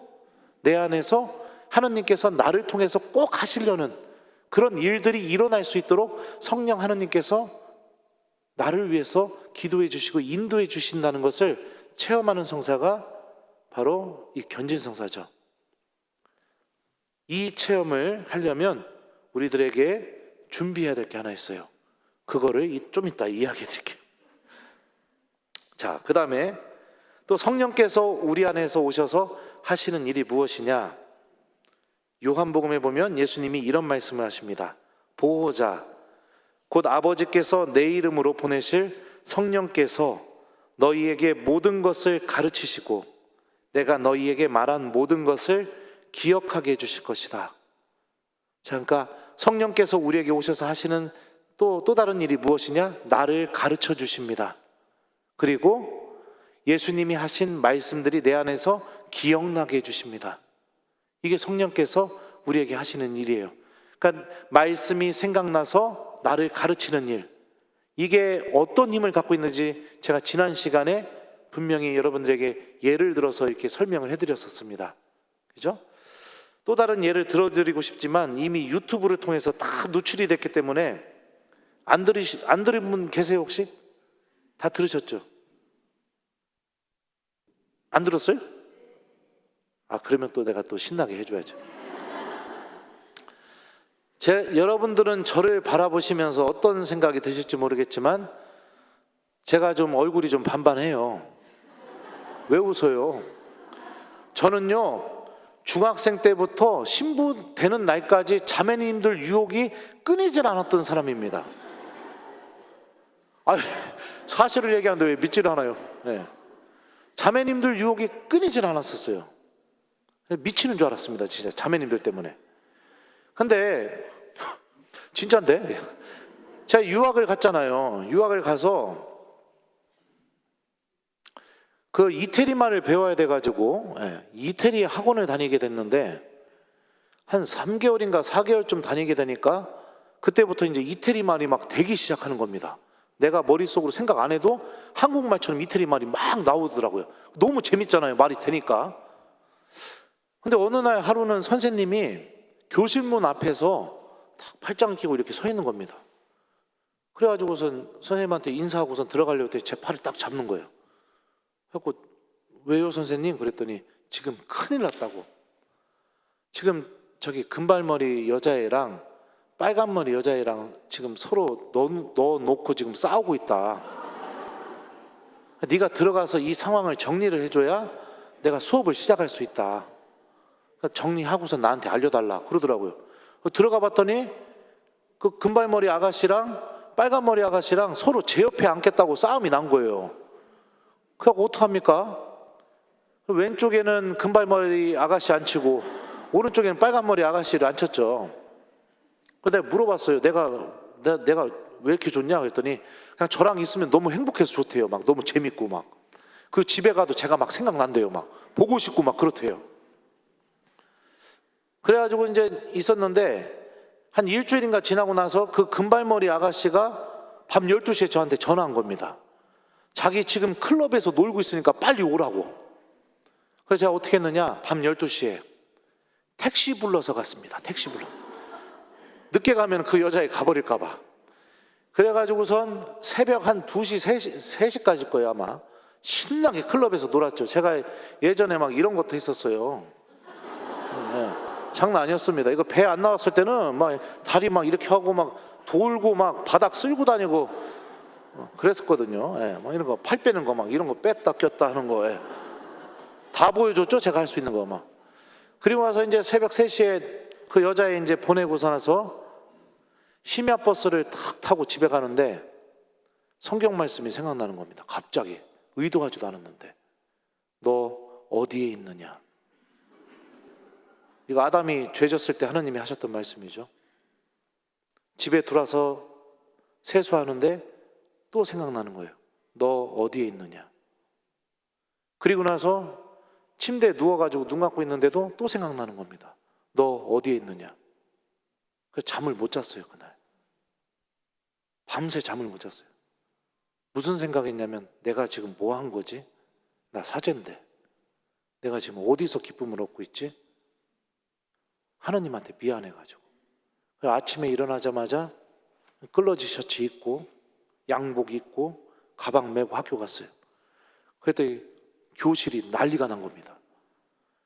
내 안에서 하느님께서 나를 통해서 꼭 하시려는 그런 일들이 일어날 수 있도록 성령 하느님께서 나를 위해서 기도해 주시고 인도해 주신다는 것을 체험하는 성사가 바로 이 견진 성사죠. 이 체험을 하려면 우리들에게 준비해야 될 게 하나 있어요. 그거를 좀 이따 이야기해 드릴게요. 자, 그 다음에 또 성령께서 우리 안에서 오셔서 하시는 일이 무엇이냐? 요한복음에 보면 예수님이 이런 말씀을 하십니다. 보호자, 곧 아버지께서 내 이름으로 보내실 성령께서 너희에게 모든 것을 가르치시고 내가 너희에게 말한 모든 것을 기억하게 해주실 것이다. 자, 그러니까 성령께서 우리에게 오셔서 하시는 또 다른 일이 무엇이냐? 나를 가르쳐 주십니다. 그리고 예수님이 하신 말씀들이 내 안에서 기억나게 해주십니다. 이게 성령께서 우리에게 하시는 일이에요. 그러니까 말씀이 생각나서 나를 가르치는 일, 이게 어떤 힘을 갖고 있는지 제가 지난 시간에 분명히 여러분들에게 예를 들어서 이렇게 설명을 해드렸었습니다. 그죠? 또 다른 예를 들어드리고 싶지만 이미 유튜브를 통해서 다 노출이 됐기 때문에 안 들은 분 계세요 혹시? 다 들으셨죠? 안 들었어요? 아, 그러면 또 내가 또 신나게 해줘야죠. 여러분들은 저를 바라보시면서 어떤 생각이 드실지 모르겠지만 제가 좀 얼굴이 좀 반반해요. 왜 웃어요? 저는요 중학생 때부터 신부 되는 날까지 자매님들 유혹이 끊이질 않았던 사람입니다. 아, 사실을 얘기하는데 왜 믿지를 않아요? 네. 자매님들 유혹이 끊이질 않았었어요. 미치는 줄 알았습니다. 진짜 자매님들 때문에. 근데 진짜인데 제가 유학을 갔잖아요. 유학을 가서 그 이태리말을 배워야 돼가지고 이태리 학원을 다니게 됐는데 한 3개월인가 4개월쯤 다니게 되니까 그때부터 이제 이태리말이 막 되기 시작하는 겁니다. 내가 머릿속으로 생각 안 해도 한국말처럼 이태리말이 막 나오더라고요. 너무 재밌잖아요. 말이 되니까. 근데 어느 날 하루는 선생님이 교실문 앞에서 딱 팔짱 끼고 이렇게 서 있는 겁니다. 그래가지고선 선생님한테 인사하고선 들어가려고 때 제 팔을 딱 잡는 거예요. 그래갖고 왜요 선생님? 그랬더니 지금 큰일 났다고. 지금 저기 금발머리 여자애랑 빨간머리 여자애랑 지금 서로 넣어놓고 지금 싸우고 있다. 네가 들어가서 이 상황을 정리를 해줘야 내가 수업을 시작할 수 있다. 그러니까 정리하고서 나한테 알려달라 그러더라고요. 들어가 봤더니 그 금발머리 아가씨랑 빨간머리 아가씨랑 서로 제 옆에 앉겠다고 싸움이 난 거예요. 그래서 어떡합니까? 왼쪽에는 금발머리 아가씨 앉히고 오른쪽에는 빨간머리 아가씨를 앉혔죠. 그래서 내가 물어봤어요. 내가 왜 이렇게 좋냐 그랬더니 그냥 저랑 있으면 너무 행복해서 좋대요. 막 너무 재밌고 막 그 집에 가도 제가 막 생각난대요. 막 보고 싶고 막 그렇대요. 그래가지고 이제 있었는데 한 일주일인가 지나고 나서 그 금발머리 아가씨가 밤 12시에 저한테 전화한 겁니다. 자기 지금 클럽에서 놀고 있으니까 빨리 오라고. 그래서 제가 어떻게 했느냐, 밤 12시에 택시 불러서 갔습니다. 택시 불러. 늦게 가면 그 여자애 가버릴까 봐. 그래가지고선 새벽 한 2시, 3시까지 거예요 아마. 신나게 클럽에서 놀았죠. 제가 예전에 막 이런 것도 했었어요. 네. 장난 아니었습니다. 이거 배 안 나왔을 때는 막 다리 막 이렇게 하고 막 돌고 막 바닥 쓸고 다니고 그랬었거든요. 예, 막 이런 거 팔 빼는 거 막 이런 거 뺐다 꼈다 하는 거, 예. 다 보여줬죠. 제가 할 수 있는 거 막. 그리고 나서 이제 새벽 3시에 그 여자애 이제 보내고서 나서 심야 버스를 탁 타고 집에 가는데 성경 말씀이 생각나는 겁니다. 갑자기 의도하지도 않았는데 너 어디에 있느냐. 이거 아담이 죄졌을 때 하나님이 하셨던 말씀이죠. 집에 들어와서 세수하는데 또 생각나는 거예요. 너 어디에 있느냐. 그리고 나서 침대에 누워가지고 눈 감고 있는데도 또 생각나는 겁니다. 너 어디에 있느냐. 그래서 잠을 못 잤어요 그날. 밤새 잠을 못 잤어요. 무슨 생각했냐면 내가 지금 뭐 한 거지? 나 사제인데 내가 지금 어디서 기쁨을 얻고 있지? 하나님한테 미안해가지고. 아침에 일어나자마자 끌러지 셔츠 입고 양복 입고 가방 메고 학교 갔어요. 그랬더니 교실이 난리가 난 겁니다.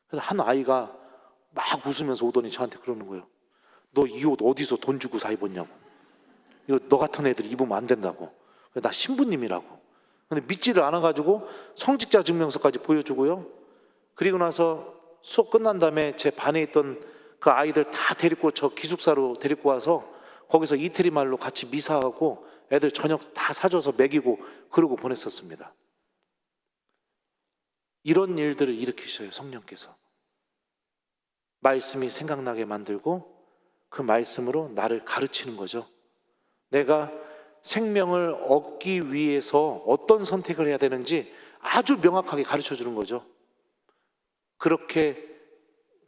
그래서 한 아이가 막 웃으면서 오더니 저한테 그러는 거예요. 너 이 옷 어디서 돈 주고 사 입었냐고. 이거 너 같은 애들이 입으면 안 된다고. 나 신부님이라고. 근데 믿지를 않아가지고 성직자 증명서까지 보여주고요. 그리고 나서 수업 끝난 다음에 제 반에 있던 그 아이들 다 데리고 저 기숙사로 데리고 와서 거기서 이태리 말로 같이 미사하고 애들 저녁 다 사줘서 먹이고 그러고 보냈었습니다. 이런 일들을 일으키셔요 성령께서. 말씀이 생각나게 만들고 그 말씀으로 나를 가르치는 거죠. 내가 생명을 얻기 위해서 어떤 선택을 해야 되는지 아주 명확하게 가르쳐 주는 거죠. 그렇게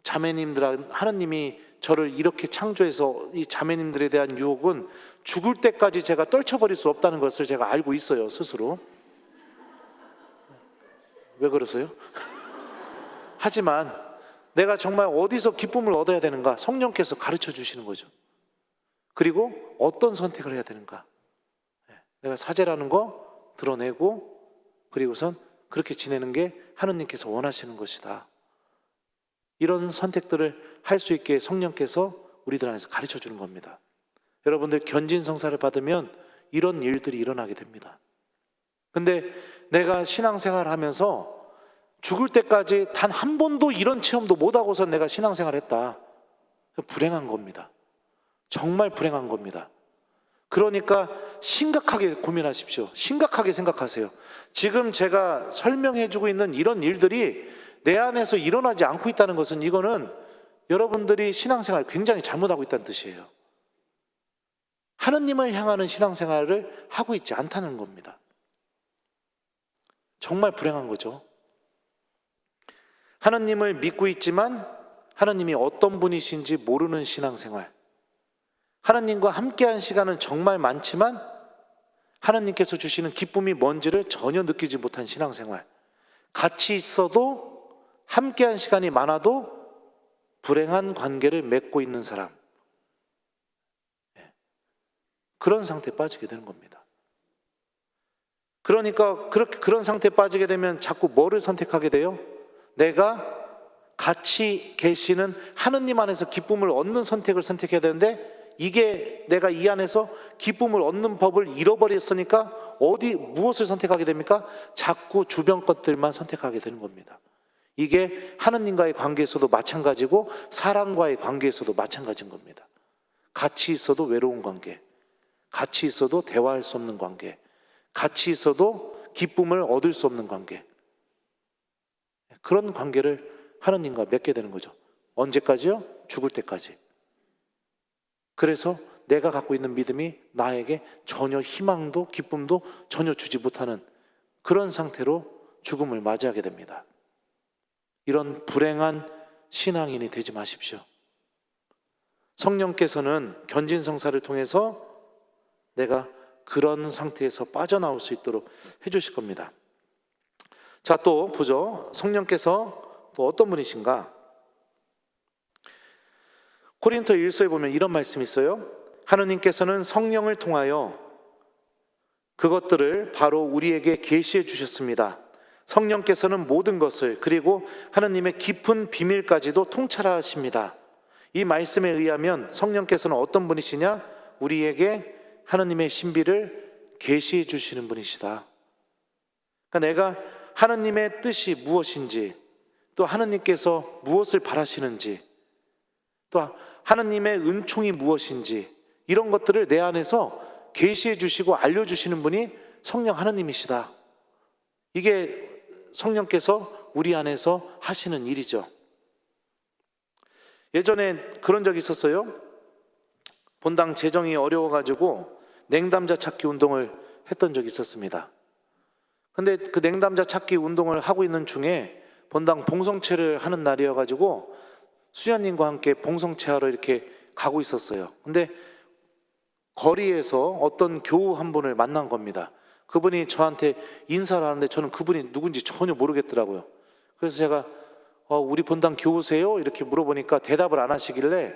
자매님들, 하나님이 저를 이렇게 창조해서 이 자매님들에 대한 유혹은 죽을 때까지 제가 떨쳐버릴 수 없다는 것을 제가 알고 있어요 스스로. 왜 그러세요? 하지만 내가 정말 어디서 기쁨을 얻어야 되는가 성령께서 가르쳐 주시는 거죠. 그리고 어떤 선택을 해야 되는가. 내가 사제라는 거 드러내고 그리고선 그렇게 지내는 게 하느님께서 원하시는 것이다. 이런 선택들을 할 수 있게 성령께서 우리들 안에서 가르쳐 주는 겁니다. 여러분들 견진성사를 받으면 이런 일들이 일어나게 됩니다. 근데 내가 신앙생활을 하면서 죽을 때까지 단 한 번도 이런 체험도 못하고서 내가 신앙생활을 했다. 불행한 겁니다. 정말 불행한 겁니다. 그러니까 심각하게 고민하십시오. 심각하게 생각하세요. 지금 제가 설명해주고 있는 이런 일들이 내 안에서 일어나지 않고 있다는 것은 이거는 여러분들이 신앙생활 굉장히 잘못하고 있다는 뜻이에요. 하느님을 향하는 신앙생활을 하고 있지 않다는 겁니다. 정말 불행한 거죠. 하느님을 믿고 있지만 하느님이 어떤 분이신지 모르는 신앙생활. 하나님과 함께한 시간은 정말 많지만 하나님께서 주시는 기쁨이 뭔지를 전혀 느끼지 못한 신앙생활. 같이 있어도 함께한 시간이 많아도 불행한 관계를 맺고 있는 사람. 그런 상태에 빠지게 되는 겁니다. 그러니까 그런 상태에 빠지게 되면 자꾸 뭐를 선택하게 돼요? 내가 같이 계시는 하느님 안에서 기쁨을 얻는 선택을 선택해야 되는데 이게 내가 이 안에서 기쁨을 얻는 법을 잃어버렸으니까 무엇을 선택하게 됩니까? 자꾸 주변 것들만 선택하게 되는 겁니다. 이게 하느님과의 관계에서도 마찬가지고 사람과의 관계에서도 마찬가지인 겁니다. 같이 있어도 외로운 관계, 같이 있어도 대화할 수 없는 관계, 같이 있어도 기쁨을 얻을 수 없는 관계, 그런 관계를 하느님과 맺게 되는 거죠. 언제까지요? 죽을 때까지. 그래서 내가 갖고 있는 믿음이 나에게 전혀 희망도 기쁨도 전혀 주지 못하는 그런 상태로 죽음을 맞이하게 됩니다. 이런 불행한 신앙인이 되지 마십시오. 성령께서는 견진성사를 통해서 내가 그런 상태에서 빠져나올 수 있도록 해주실 겁니다. 자, 또 보죠. 성령께서 또 어떤 분이신가? 고린도 1서에 보면 이런 말씀이 있어요. 하느님께서는 성령을 통하여 그것들을 바로 우리에게 계시해 주셨습니다. 성령께서는 모든 것을, 그리고 하느님의 깊은 비밀까지도 통찰하십니다. 이 말씀에 의하면 성령께서는 어떤 분이시냐? 우리에게 하느님의 신비를 계시해 주시는 분이시다. 그러니까 내가 하느님의 뜻이 무엇인지, 또 하느님께서 무엇을 바라시는지, 또 하느님의 은총이 무엇인지, 이런 것들을 내 안에서 계시해 주시고 알려주시는 분이 성령 하느님이시다. 이게 성령께서 우리 안에서 하시는 일이죠. 예전에 그런 적이 있었어요. 본당 재정이 어려워가지고 냉담자 찾기 운동을 했던 적이 있었습니다. 근데 그 냉담자 찾기 운동을 하고 있는 중에 본당 봉성체를 하는 날이어가지고 수연님과 함께 봉성체하러 이렇게 가고 있었어요. 근데 거리에서 어떤 교우 한 분을 만난 겁니다. 그분이 저한테 인사를 하는데 저는 그분이 누군지 전혀 모르겠더라고요. 그래서 제가 우리 본당 교우세요? 이렇게 물어보니까 대답을 안 하시길래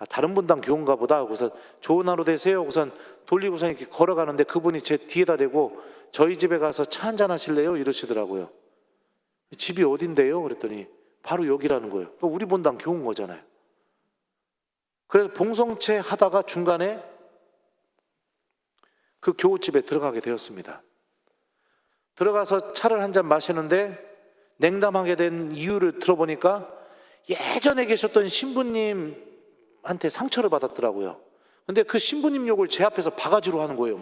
다른 본당 교우인가 보다. 그래서 좋은 하루 되세요. 우선 돌리고서 이렇게 걸어가는데 그분이 제 뒤에다 대고 저희 집에 가서 차 한잔 하실래요? 이러시더라고요. 집이 어딘데요? 그랬더니 바로 여기라는 거예요. 그러니까 우리 본당 교우인 거잖아요. 그래서 봉성체 하다가 중간에 그 교우집에 들어가게 되었습니다. 들어가서 차를 한 잔 마시는데 냉담하게 된 이유를 들어보니까 예전에 계셨던 신부님한테 상처를 받았더라고요. 근데 그 신부님 욕을 제 앞에서 바가지로 하는 거예요.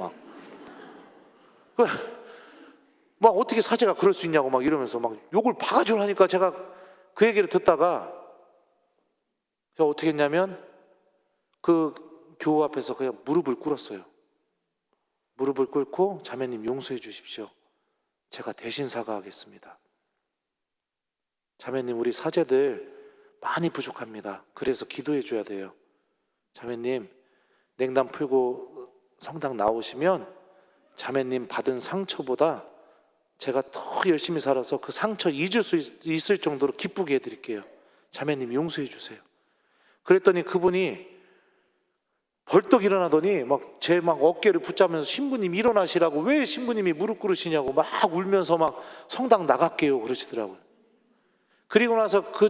막 어떻게 사제가 그럴 수 있냐고 막 이러면서 막 욕을 바가지로 하니까 제가 그 얘기를 듣다가 제가 어떻게 했냐면 그 교우 앞에서 그냥 무릎을 꿇었어요. 무릎을 꿇고 자매님 용서해 주십시오. 제가 대신 사과하겠습니다. 자매님, 우리 사제들 많이 부족합니다. 그래서 기도해 줘야 돼요. 자매님, 냉담 풀고 성당 나오시면 자매님 받은 상처보다 제가 더 열심히 살아서 그 상처 잊을 수 있을 정도로 기쁘게 해드릴게요. 자매님 용서해 주세요. 그랬더니 그분이 벌떡 일어나더니 제 어깨를 붙잡으면서 신부님 일어나시라고, 왜 신부님이 무릎 꿇으시냐고 막 울면서 막 성당 나갈게요 그러시더라고요. 그리고 나서 그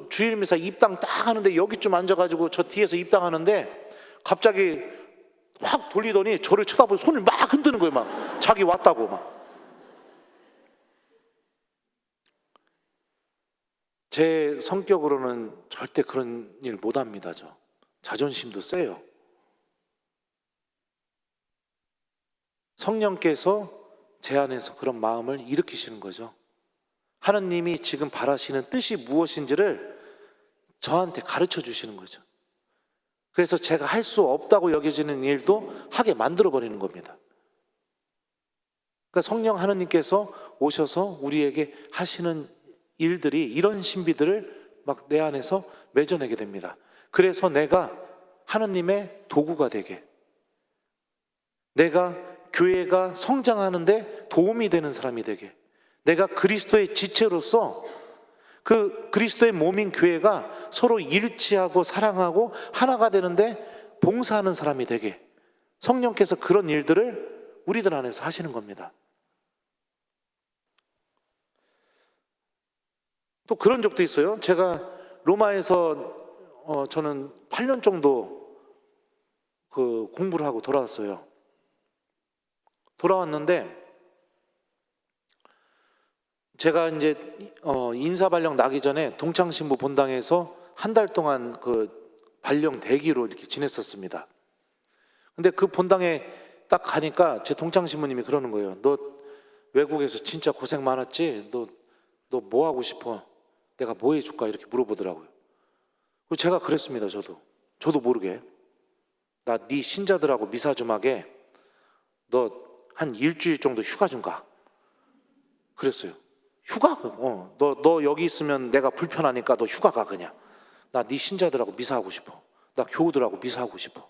주일 미사 입당 딱 하는데 여기쯤 앉아가지고 저 뒤에서 입당하는데 갑자기 확 돌리더니 저를 쳐다보고 손을 막 흔드는 거예요. 막 자기 왔다고 막. 제 성격으로는 절대 그런 일 못합니다. 저 자존심도 세요. 성령께서 제 안에서 그런 마음을 일으키시는 거죠. 하느님이 지금 바라시는 뜻이 무엇인지를 저한테 가르쳐 주시는 거죠. 그래서 제가 할 수 없다고 여겨지는 일도 하게 만들어 버리는 겁니다. 그러니까 성령 하느님께서 오셔서 우리에게 하시는 일들이, 이런 신비들을 막 내 안에서 맺어내게 됩니다. 그래서 내가 하느님의 도구가 되게, 내가 교회가 성장하는데 도움이 되는 사람이 되게, 내가 그리스도의 지체로서 그 그리스도의 몸인 교회가 서로 일치하고 사랑하고 하나가 되는데 봉사하는 사람이 되게, 성령께서 그런 일들을 우리들 안에서 하시는 겁니다. 또 그런 적도 있어요. 제가 로마에서 저는 8년 정도 그 공부를 하고 돌아왔어요. 돌아왔는데 제가 이제 인사 발령 나기 전에 동창신부 본당에서 한 달 동안 그 발령 대기로 이렇게 지냈었습니다. 근데 그 본당에 딱 가니까 제 동창신부님이 그러는 거예요. 너 외국에서 진짜 고생 많았지? 너 뭐 하고 싶어? 내가 뭐 해줄까? 이렇게 물어보더라고요. 그리고 제가 그랬습니다. 저도 모르게. 나 네 신자들하고 미사 좀 하게. 너 한 일주일 정도 휴가 좀 가. 그랬어요. 휴가? 너 여기 있으면 내가 불편하니까 너 휴가 가 그냥. 나 네 신자들하고 미사하고 싶어. 나 교우들하고 미사하고 싶어.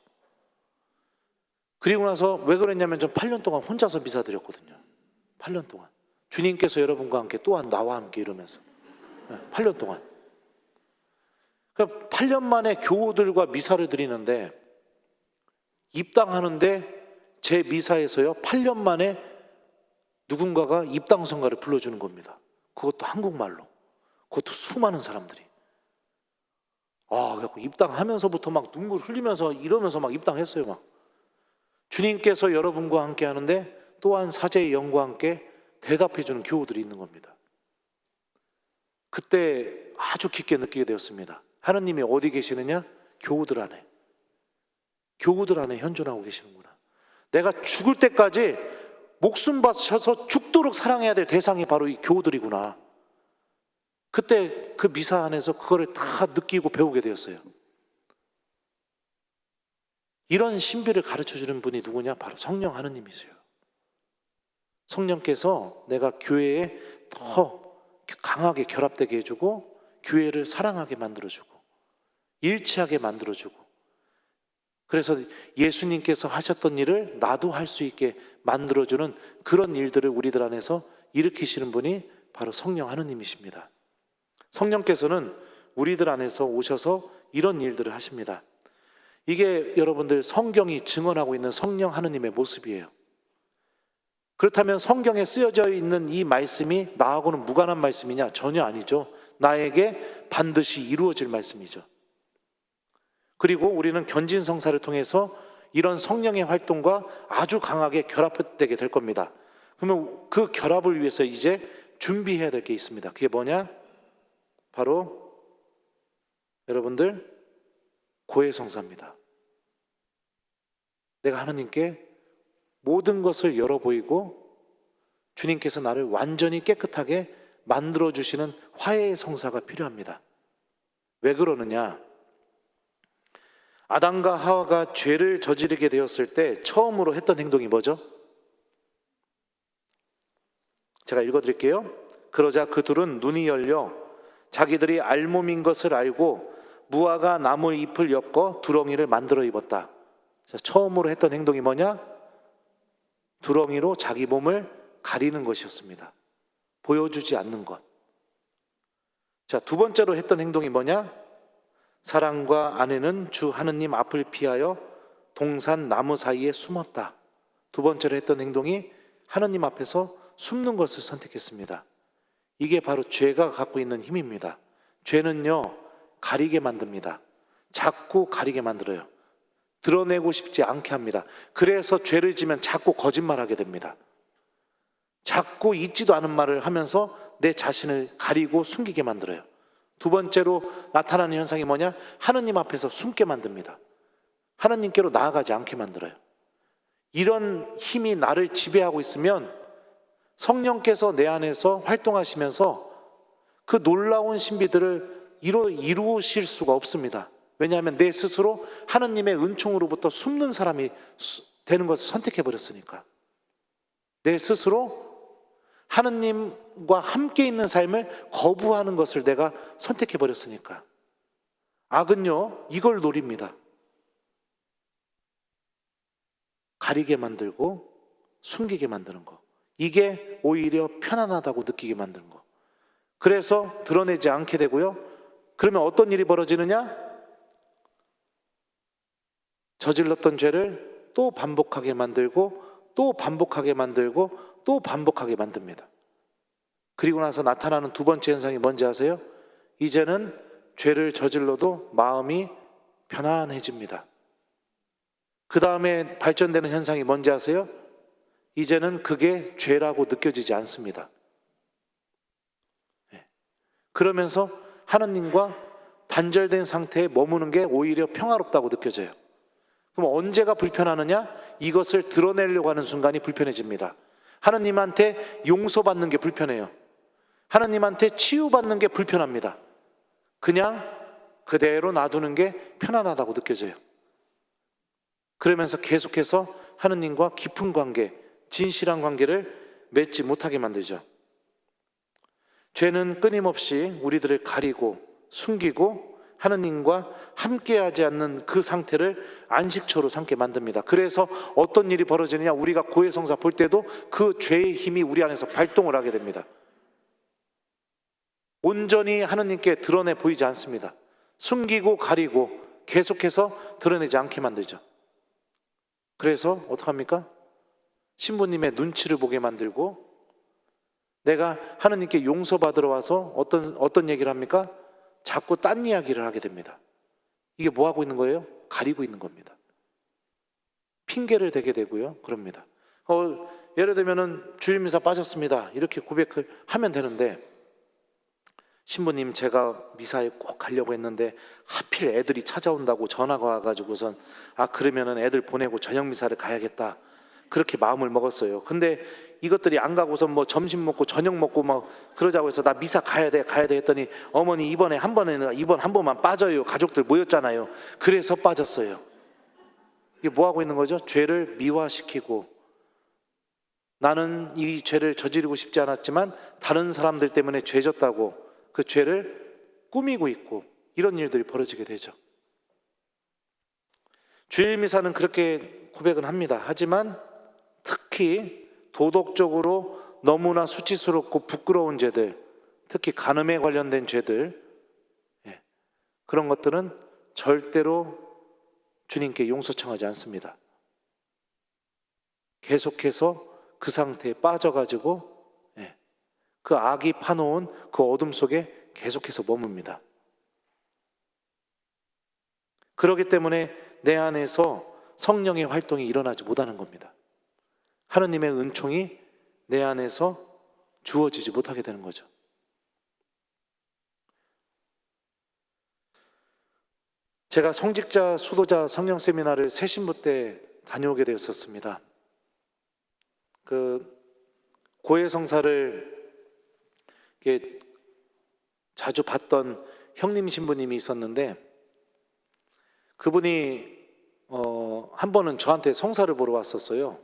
그리고 나서 왜 그랬냐면 전 8년 동안 혼자서 미사 드렸거든요. 8년 동안. 주님께서 여러분과 함께 또한 나와 함께 이러면서 8년 동안. 그러니까 8년 만에 교우들과 미사를 드리는데 입당하는데 제 미사에서요 8년 만에 누군가가 입당선가를 불러주는 겁니다. 그것도 한국말로. 그것도 수많은 사람들이. 그래갖고 입당하면서부터 막 눈물 흘리면서 이러면서 막 입당했어요. 막 주님께서 여러분과 함께 하는데 또한 사제의 영과 함께 대답해주는 교우들이 있는 겁니다. 그때 아주 깊게 느끼게 되었습니다. 하나님이 어디 계시느냐? 교우들 안에. 교우들 안에 현존하고 계시는구나. 내가 죽을 때까지 목숨 바쳐서 죽도록 사랑해야 될 대상이 바로 이 교우들이구나. 그때 그 미사 안에서 그거를 다 느끼고 배우게 되었어요. 이런 신비를 가르쳐주는 분이 누구냐? 바로 성령 하느님이세요. 성령께서 내가 교회에 더 강하게 결합되게 해주고 교회를 사랑하게 만들어주고 일치하게 만들어주고 그래서 예수님께서 하셨던 일을 나도 할 수 있게 만들어주는 그런 일들을 우리들 안에서 일으키시는 분이 바로 성령 하느님이십니다. 성령께서는 우리들 안에서 오셔서 이런 일들을 하십니다. 이게 여러분들 성경이 증언하고 있는 성령 하느님의 모습이에요. 그렇다면 성경에 쓰여져 있는 이 말씀이 나하고는 무관한 말씀이냐? 전혀 아니죠. 나에게 반드시 이루어질 말씀이죠. 그리고 우리는 견진성사를 통해서 이런 성령의 활동과 아주 강하게 결합되게 될 겁니다. 그러면 그 결합을 위해서 이제 준비해야 될 게 있습니다. 그게 뭐냐? 바로 여러분들 고해성사입니다. 내가 하나님께 모든 것을 열어 보이고 주님께서 나를 완전히 깨끗하게 만들어주시는 화해의 성사가 필요합니다. 왜 그러느냐? 아담과 하와가 죄를 저지르게 되었을 때 처음으로 했던 행동이 뭐죠? 제가 읽어드릴게요. 그러자 그 둘은 눈이 열려 자기들이 알몸인 것을 알고 무화과 나무 잎을 엮어 두렁이를 만들어 입었다. 자, 처음으로 했던 행동이 뭐냐? 두렁이로 자기 몸을 가리는 것이었습니다. 보여주지 않는 것. 자, 두 번째로 했던 행동이 뭐냐? 사랑과 아내는 주 하느님 앞을 피하여 동산 나무 사이에 숨었다. 두 번째로 했던 행동이 하느님 앞에서 숨는 것을 선택했습니다. 이게 바로 죄가 갖고 있는 힘입니다. 죄는요, 가리게 만듭니다. 자꾸 가리게 만들어요. 드러내고 싶지 않게 합니다. 그래서 죄를 지면 자꾸 거짓말하게 됩니다. 자꾸 있지도 않은 말을 하면서 내 자신을 가리고 숨기게 만들어요. 두 번째로 나타나는 현상이 뭐냐? 하느님 앞에서 숨게 만듭니다. 하느님께로 나아가지 않게 만들어요. 이런 힘이 나를 지배하고 있으면 성령께서 내 안에서 활동하시면서 그 놀라운 신비들을 이루실 수가 없습니다. 왜냐하면 내 스스로 하느님의 은총으로부터 숨는 사람이 되는 것을 선택해버렸으니까. 내 스스로 하느님과 함께 있는 삶을 거부하는 것을 내가 선택해버렸으니까. 악은요, 이걸 노립니다. 가리게 만들고 숨기게 만드는 거. 이게 오히려 편안하다고 느끼게 만드는 거. 그래서 드러내지 않게 되고요. 그러면 어떤 일이 벌어지느냐? 저질렀던 죄를 또 반복하게 만들고 또 반복하게 만들고 또 반복하게 만듭니다. 그리고 나서 나타나는 두 번째 현상이 뭔지 아세요? 이제는 죄를 저질러도 마음이 편안해집니다. 그 다음에 발전되는 현상이 뭔지 아세요? 이제는 그게 죄라고 느껴지지 않습니다. 그러면서 하나님과 단절된 상태에 머무는 게 오히려 평화롭다고 느껴져요. 그럼 언제가 불편하느냐? 이것을 드러내려고 하는 순간이 불편해집니다. 하나님한테 용서받는 게 불편해요. 하나님한테 치유받는 게 불편합니다. 그냥 그대로 놔두는 게 편안하다고 느껴져요. 그러면서 계속해서 하나님과 깊은 관계, 진실한 관계를 맺지 못하게 만들죠. 죄는 끊임없이 우리들을 가리고 숨기고 하나님과 함께하지 않는 그 상태를 안식처로 삼게 만듭니다. 그래서 어떤 일이 벌어지느냐? 우리가 고해성사 볼 때도 그 죄의 힘이 우리 안에서 발동을 하게 됩니다. 온전히 하나님께 드러내 보이지 않습니다. 숨기고 가리고 계속해서 드러내지 않게 만들죠. 그래서 어떡합니까? 신부님의 눈치를 보게 만들고, 내가 하나님께 용서받으러 와서 어떤 얘기를 합니까? 자꾸 딴 이야기를 하게 됩니다. 이게 뭐 하고 있는 거예요? 가리고 있는 겁니다. 핑계를 대게 되고요. 그럽니다. 예를 들면은 주일미사 빠졌습니다, 이렇게 고백을 하면 되는데, 신부님 제가 미사에 꼭 가려고 했는데 하필 애들이 찾아온다고 전화가 와가지고선 그러면은 애들 보내고 저녁 미사를 가야겠다, 그렇게 마음을 먹었어요. 근데 이것들이 안 가고서 뭐 점심 먹고 저녁 먹고 막 그러자고 해서 나 미사 가야 돼 했더니 어머니 이번 한 번만 빠져요. 가족들 모였잖아요. 그래서 빠졌어요. 이게 뭐 하고 있는 거죠? 죄를 미화시키고, 나는 이 죄를 저지르고 싶지 않았지만 다른 사람들 때문에 죄졌다고 그 죄를 꾸미고 있고, 이런 일들이 벌어지게 되죠. 주일미사는 그렇게 고백은 합니다. 하지만 특히 도덕적으로 너무나 수치스럽고 부끄러운 죄들, 특히 간음에 관련된 죄들, 그런 것들은 절대로 주님께 용서 청하지 않습니다. 계속해서 그 상태에 빠져가지고 그 악이 파놓은 그 어둠 속에 계속해서 머뭅니다. 그렇기 때문에 내 안에서 성령의 활동이 일어나지 못하는 겁니다. 하나님의 은총이 내 안에서 주어지지 못하게 되는 거죠. 제가 성직자, 수도자 성령 세미나를 새신부 때 다녀오게 되었었습니다. 그 고해성사를 이렇게 자주 봤던 형님 신부님이 있었는데, 그분이 한 번은 저한테 성사를 보러 왔었어요.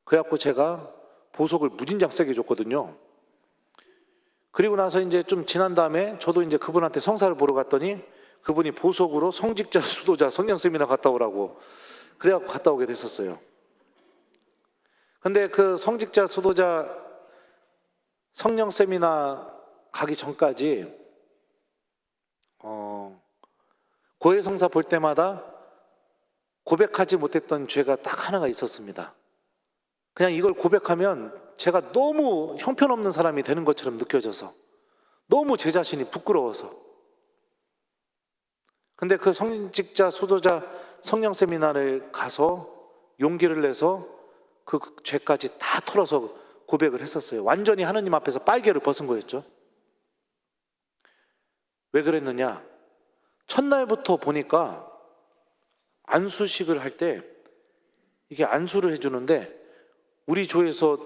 그래갖고 제가 보석을 무진장 세게 줬거든요. 그리고 나서 이제 좀 지난 다음에 저도 이제 그분한테 성사를 보러 갔더니 그분이 보석으로 성직자, 수도자 성령 세미나 갔다 오라고, 그래갖고 갔다 오게 됐었어요. 근데 그 성직자, 수도자 성령 세미나 가기 전까지 고해성사 볼 때마다 고백하지 못했던 죄가 딱 하나가 있었습니다. 그냥 이걸 고백하면 제가 너무 형편없는 사람이 되는 것처럼 느껴져서, 너무 제 자신이 부끄러워서. 근데 그 성직자, 수도자 성령 세미나를 가서 용기를 내서 그 죄까지 다 털어서 고백을 했었어요. 완전히 하나님 앞에서 빨개를 벗은 거였죠. 왜 그랬느냐? 첫날부터 보니까 안수식을 할 때 이게 안수를 해주는데, 우리 조에서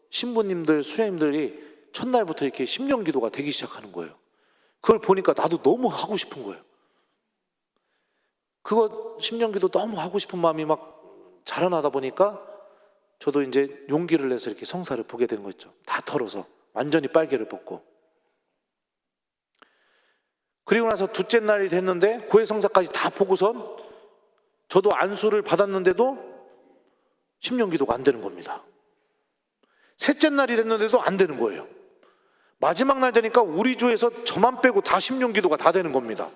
신부님들, 수녀님들이 첫날부터 이렇게 심령기도가 되기 시작하는 거예요. 그걸 보니까 나도 너무 하고 싶은 거예요. 그거 심령기도 너무 하고 싶은 마음이 막 자라나다 보니까 저도 이제 용기를 내서 이렇게 성사를 보게 된 거죠. 다 털어서 완전히 빨개를 벗고. 그리고 나서 둘째 날이 됐는데 고해성사까지 다 보고선 저도 안수를 받았는데도 심령기도가 안 되는 겁니다. 셋째 날이 됐는데도 안 되는 거예요. 마지막 날 되니까 우리 조에서 저만 빼고 다 심령기도가 다 되는 겁니다.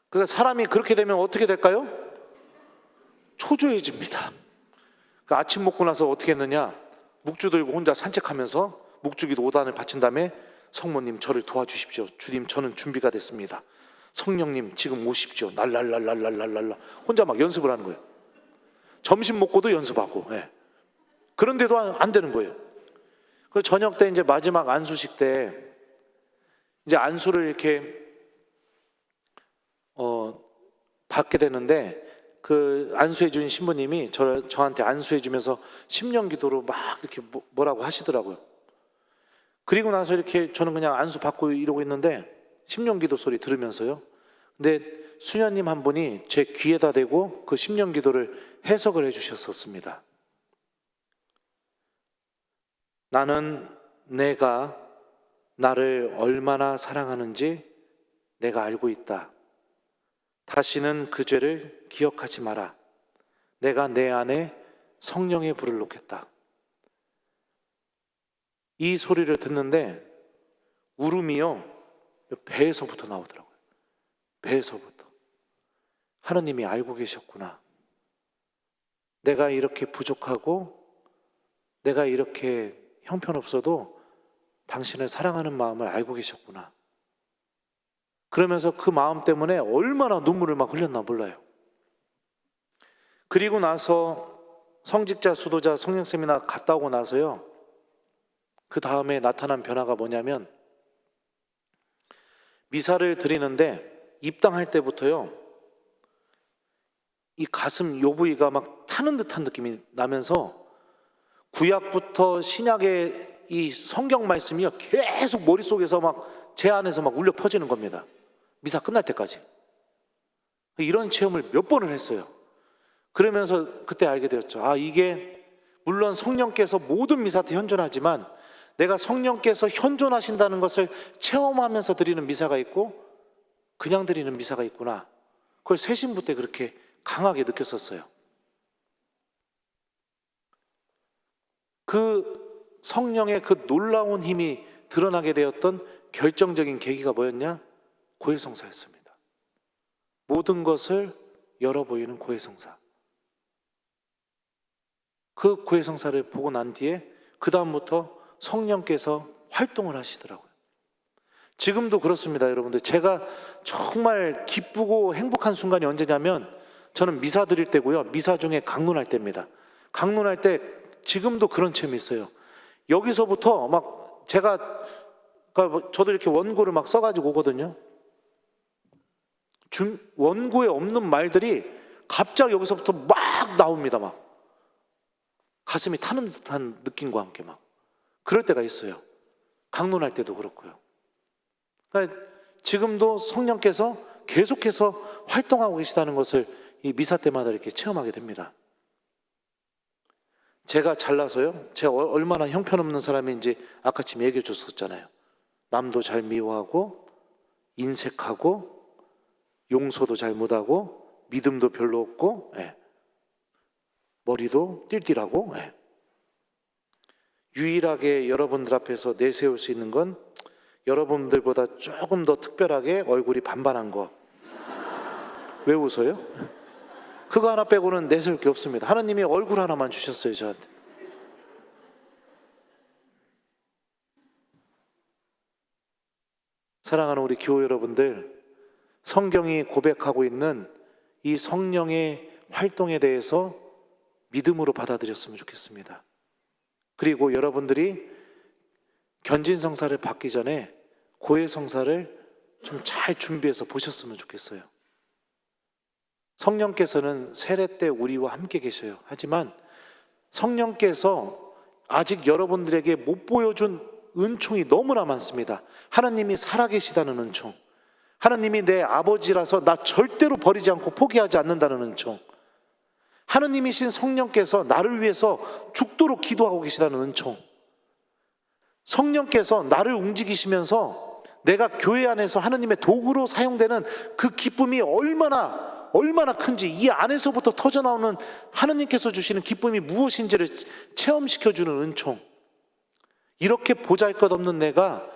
그러니까 사람이 그렇게 되면 어떻게 될까요? 초조해집니다. 그 아침 먹고 나서 어떻게 했느냐? 묵주 들고 혼자 산책하면서 묵주기도 5단을 바친 다음에, 성모님 저를 도와주십시오. 주님 저는 준비가 됐습니다. 성령님 지금 오십시오. 날랄랄랄랄랄랄라 혼자 막 연습을 하는 거예요. 점심 먹고도 연습하고. 그런데도 안 되는 거예요. 그 저녁 때 이제 마지막 안수식 때 이제 안수를 이렇게 받게 되는데, 그 안수해 준 신부님이 저한테 안수해 주면서 심령 기도로 막 이렇게 뭐라고 하시더라고요. 그리고 나서 이렇게 저는 그냥 안수 받고 이러고 있는데 심령 기도 소리 들으면서요. 근데 수녀님 한 분이 제 귀에다 대고 그 심령 기도를 해석을 해 주셨었습니다. 나는 내가 나를 얼마나 사랑하는지 내가 알고 있다. 다시는 그 죄를 기억하지 마라. 내가 내 안에 성령의 불을 놓겠다. 이 소리를 듣는데 울음이요, 배에서부터 나오더라고요. 배에서부터. 하나님이 알고 계셨구나. 내가 이렇게 부족하고 내가 이렇게 형편없어도 당신을 사랑하는 마음을 알고 계셨구나. 그러면서 그 마음 때문에 얼마나 눈물을 막 흘렸나 몰라요. 그리고 나서 성직자, 수도자, 성령 세미나 갔다 오고 나서요, 그 다음에 나타난 변화가 뭐냐면, 미사를 드리는데 입당할 때부터요, 이 가슴 요 부위가 막 타는 듯한 느낌이 나면서 구약부터 신약의 이 성경 말씀이요, 계속 머릿속에서 막 제 안에서 막 울려 퍼지는 겁니다. 미사 끝날 때까지. 이런 체험을 몇 번을 했어요. 그러면서 그때 알게 되었죠. 아, 이게 물론 성령께서 모든 미사 때 현존하지만 내가 성령께서 현존하신다는 것을 체험하면서 드리는 미사가 있고 그냥 드리는 미사가 있구나. 그걸 새신부 때 그렇게 강하게 느꼈었어요. 그 성령의 그 놀라운 힘이 드러나게 되었던 결정적인 계기가 뭐였냐? 고해성사였습니다. 모든 것을 열어 보이는 고해성사. 그 고해성사를 보고 난 뒤에 그 다음부터 성령께서 활동을 하시더라고요. 지금도 그렇습니다, 여러분들. 제가 정말 기쁘고 행복한 순간이 언제냐면 저는 미사 드릴 때고요, 미사 중에 강론할 때입니다. 강론할 때 지금도 그런 체험이 있어요. 여기서부터 막 제가, 그러니까 저도 이렇게 원고를 막 써가지고 오거든요. 원고에 없는 말들이 갑자기 여기서부터 막 나옵니다. 막 가슴이 타는 듯한 느낌과 함께 막 그럴 때가 있어요. 강론할 때도 그렇고요. 그러니까 지금도 성령께서 계속해서 활동하고 계시다는 것을 이 미사 때마다 이렇게 체험하게 됩니다. 제가 잘나서요, 제가 얼마나 형편없는 사람인지 아까 지금 얘기해 줬었잖아요. 남도 잘 미워하고 인색하고 용서도 잘 못하고 믿음도 별로 없고, 머리도 띨띨하고, 유일하게 여러분들 앞에서 내세울 수 있는 건 여러분들보다 조금 더 특별하게 얼굴이 반반한 거. 왜 웃어요? 그거 하나 빼고는 내세울 게 없습니다. 하나님이 얼굴 하나만 주셨어요, 저한테. 사랑하는 우리 교우 여러분들, 성경이 고백하고 있는 이 성령의 활동에 대해서 믿음으로 받아들였으면 좋겠습니다. 그리고 여러분들이 견진성사를 받기 전에 고해성사를 좀 잘 준비해서 보셨으면 좋겠어요. 성령께서는 세례 때 우리와 함께 계셔요. 하지만 성령께서 아직 여러분들에게 못 보여준 은총이 너무나 많습니다. 하나님이 살아계시다는 은총, 하나님이 내 아버지라서 나 절대로 버리지 않고 포기하지 않는다는 은총, 하나님이신 성령께서 나를 위해서 죽도록 기도하고 계시다는 은총, 성령께서 나를 움직이시면서 내가 교회 안에서 하나님의 도구로 사용되는 그 기쁨이 얼마나 큰지, 이 안에서부터 터져나오는 하나님께서 주시는 기쁨이 무엇인지를 체험시켜주는 은총, 이렇게 보잘것없는 내가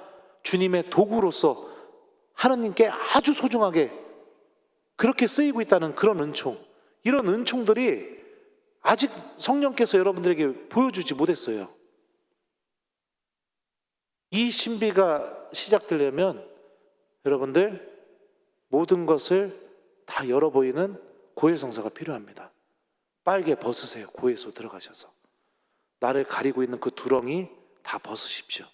주님의 도구로서 하나님께 아주 소중하게 그렇게 쓰이고 있다는 그런 은총, 이런 은총들이 아직 성령께서 여러분들에게 보여주지 못했어요. 이 신비가 시작되려면 여러분들 모든 것을 다 열어 보이는 고해성사가 필요합니다. 빨개 벗으세요. 고해소 들어가셔서 나를 가리고 있는 그 두렁이 다 벗으십시오.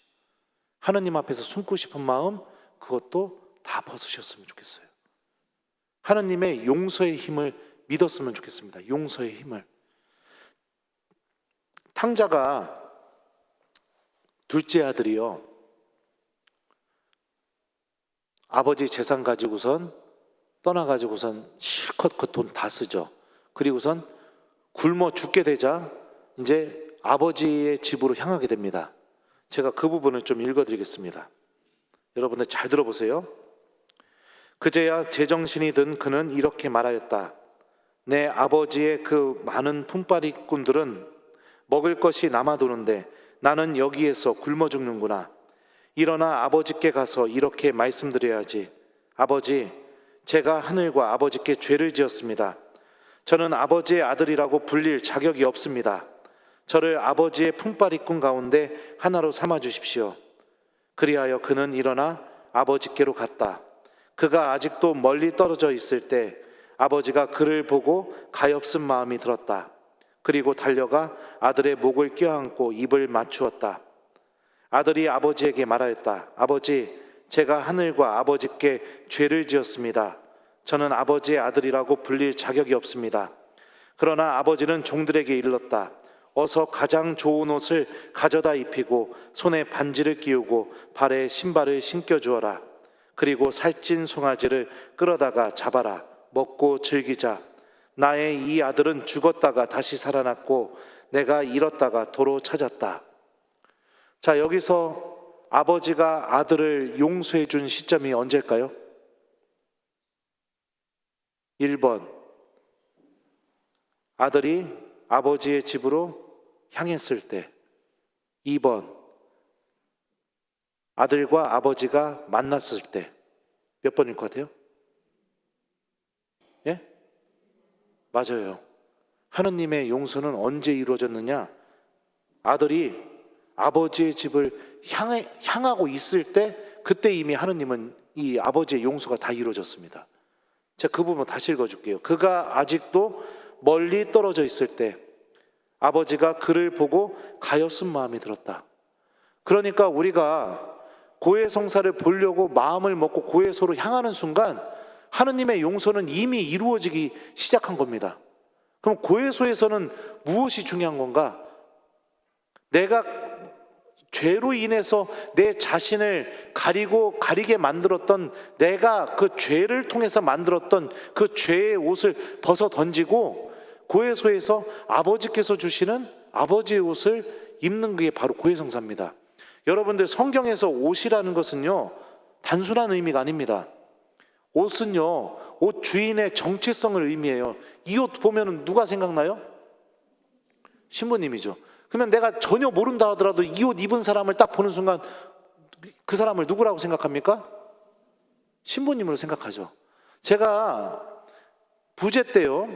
하느님 앞에서 숨고 싶은 마음, 그것도 다 벗으셨으면 좋겠어요. 하느님의 용서의 힘을 믿었으면 좋겠습니다. 용서의 힘을. 탕자가 둘째 아들이요, 아버지 재산 가지고선 떠나가지고선 실컷 그 돈 다 쓰죠. 그리고선 굶어 죽게 되자 이제 아버지의 집으로 향하게 됩니다. 제가 그 부분을 좀 읽어드리겠습니다. 여러분들 잘 들어보세요. 그제야 제정신이 든 그는 이렇게 말하였다. 내 아버지의 그 많은 품바리꾼들은 먹을 것이 남아도는데 나는 여기에서 굶어 죽는구나. 일어나 아버지께 가서 이렇게 말씀드려야지. 아버지, 제가 하늘과 아버지께 죄를 지었습니다. 저는 아버지의 아들이라고 불릴 자격이 없습니다. 저를 아버지의 품바리꾼 가운데 하나로 삼아 주십시오. 그리하여 그는 일어나 아버지께로 갔다. 그가 아직도 멀리 떨어져 있을 때 아버지가 그를 보고 가엾은 마음이 들었다. 그리고 달려가 아들의 목을 껴안고 입을 맞추었다. 아들이 아버지에게 말하였다. 아버지, 제가 하늘과 아버지께 죄를 지었습니다. 저는 아버지의 아들이라고 불릴 자격이 없습니다. 그러나 아버지는 종들에게 일렀다. 어서 가장 좋은 옷을 가져다 입히고 손에 반지를 끼우고 발에 신발을 신겨 주어라. 그리고 살찐 송아지를 끌어다가 잡아라. 먹고 즐기자. 나의 이 아들은 죽었다가 다시 살아났고 내가 잃었다가 도로 찾았다. 자, 여기서 아버지가 아들을 용서해 준 시점이 언제일까요? 1번, 아들이 아버지의 집으로 향했을 때. 2번, 아들과 아버지가 만났을 때. 몇 번일 것 같아요? 예? 맞아요. 하느님의 용서는 언제 이루어졌느냐? 아들이 아버지의 집을 향하고 있을 때, 그때 이미 하느님은 이 아버지의 용서가 다 이루어졌습니다. 제가 그 부분 다시 읽어줄게요. 그가 아직도 멀리 떨어져 있을 때 아버지가 그를 보고 가엾은 마음이 들었다. 그러니까 우리가 고해성사를 보려고 마음을 먹고 고해소로 향하는 순간 하느님의 용서는 이미 이루어지기 시작한 겁니다. 그럼 고해소에서는 무엇이 중요한 건가? 내가 죄로 인해서 내 자신을 가리게 만들었던, 내가 그 죄를 통해서 만들었던 그 죄의 옷을 벗어 던지고 고해소에서 아버지께서 주시는 아버지의 옷을 입는 게 바로 고해성사입니다. 여러분들, 성경에서 옷이라는 것은요, 단순한 의미가 아닙니다. 옷은요, 옷 주인의 정체성을 의미해요. 이 옷 보면 누가 생각나요? 신부님이죠. 그러면 내가 전혀 모른다 하더라도 이 옷 입은 사람을 딱 보는 순간 그 사람을 누구라고 생각합니까? 신부님으로 생각하죠. 제가 부제 때요,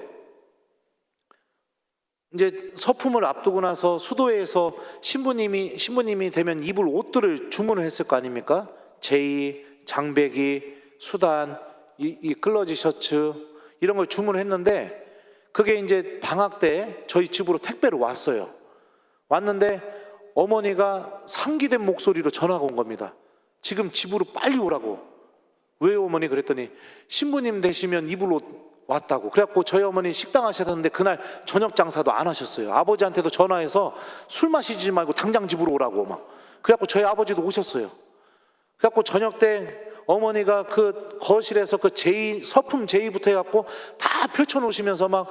이제 서품을 앞두고 나서 수도에서 신부님이 되면 입을 옷들을 주문을 했을 거 아닙니까? 제이, 장배기, 수단, 이 클러지 셔츠 이런 걸 주문을 했는데, 그게 이제 방학 때 저희 집으로 택배로 왔어요. 왔는데 어머니가 상기된 목소리로 전화가 온 겁니다. 지금 집으로 빨리 오라고. 왜요 어머니? 그랬더니 신부님 되시면 입을 옷 왔다고. 그래갖고 저희 어머니 식당 하셨는데 그날 저녁 장사도 안 하셨어요. 아버지한테도 전화해서 술 마시지 말고 당장 집으로 오라고 막. 그래갖고 저희 아버지도 오셨어요. 그래갖고 저녁 때 어머니가 그 거실에서 그 서품 제의부터 해갖고 다 펼쳐놓으시면서 막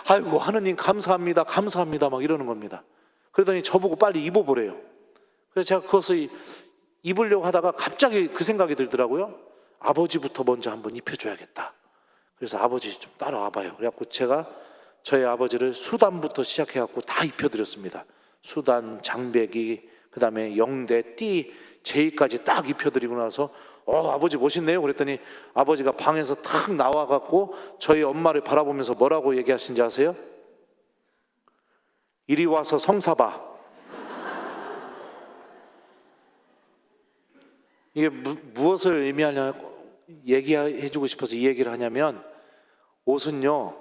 아이고 하느님 감사합니다 감사합니다 막 이러는 겁니다. 그러더니 저보고 빨리 입어보래요. 그래서 제가 그것을 입으려고 하다가 갑자기 그 생각이 들더라고요. 아버지부터 먼저 한번 입혀줘야겠다. 그래서 아버지 좀 따라와 봐요. 그래갖고 제가 저희 아버지를 수단부터 시작해갖고 다 입혀드렸습니다. 수단, 장배기, 그 다음에 영대, 띠, 제의까지 딱 입혀드리고 나서 아버지 멋있네요. 그랬더니 아버지가 방에서 탁 나와갖고 저희 엄마를 바라보면서 뭐라고 얘기하신지 아세요? 이리 와서 성사봐. 이게 무엇을 의미하냐고 얘기해주고 싶어서 이 얘기를 하냐면, 옷은요,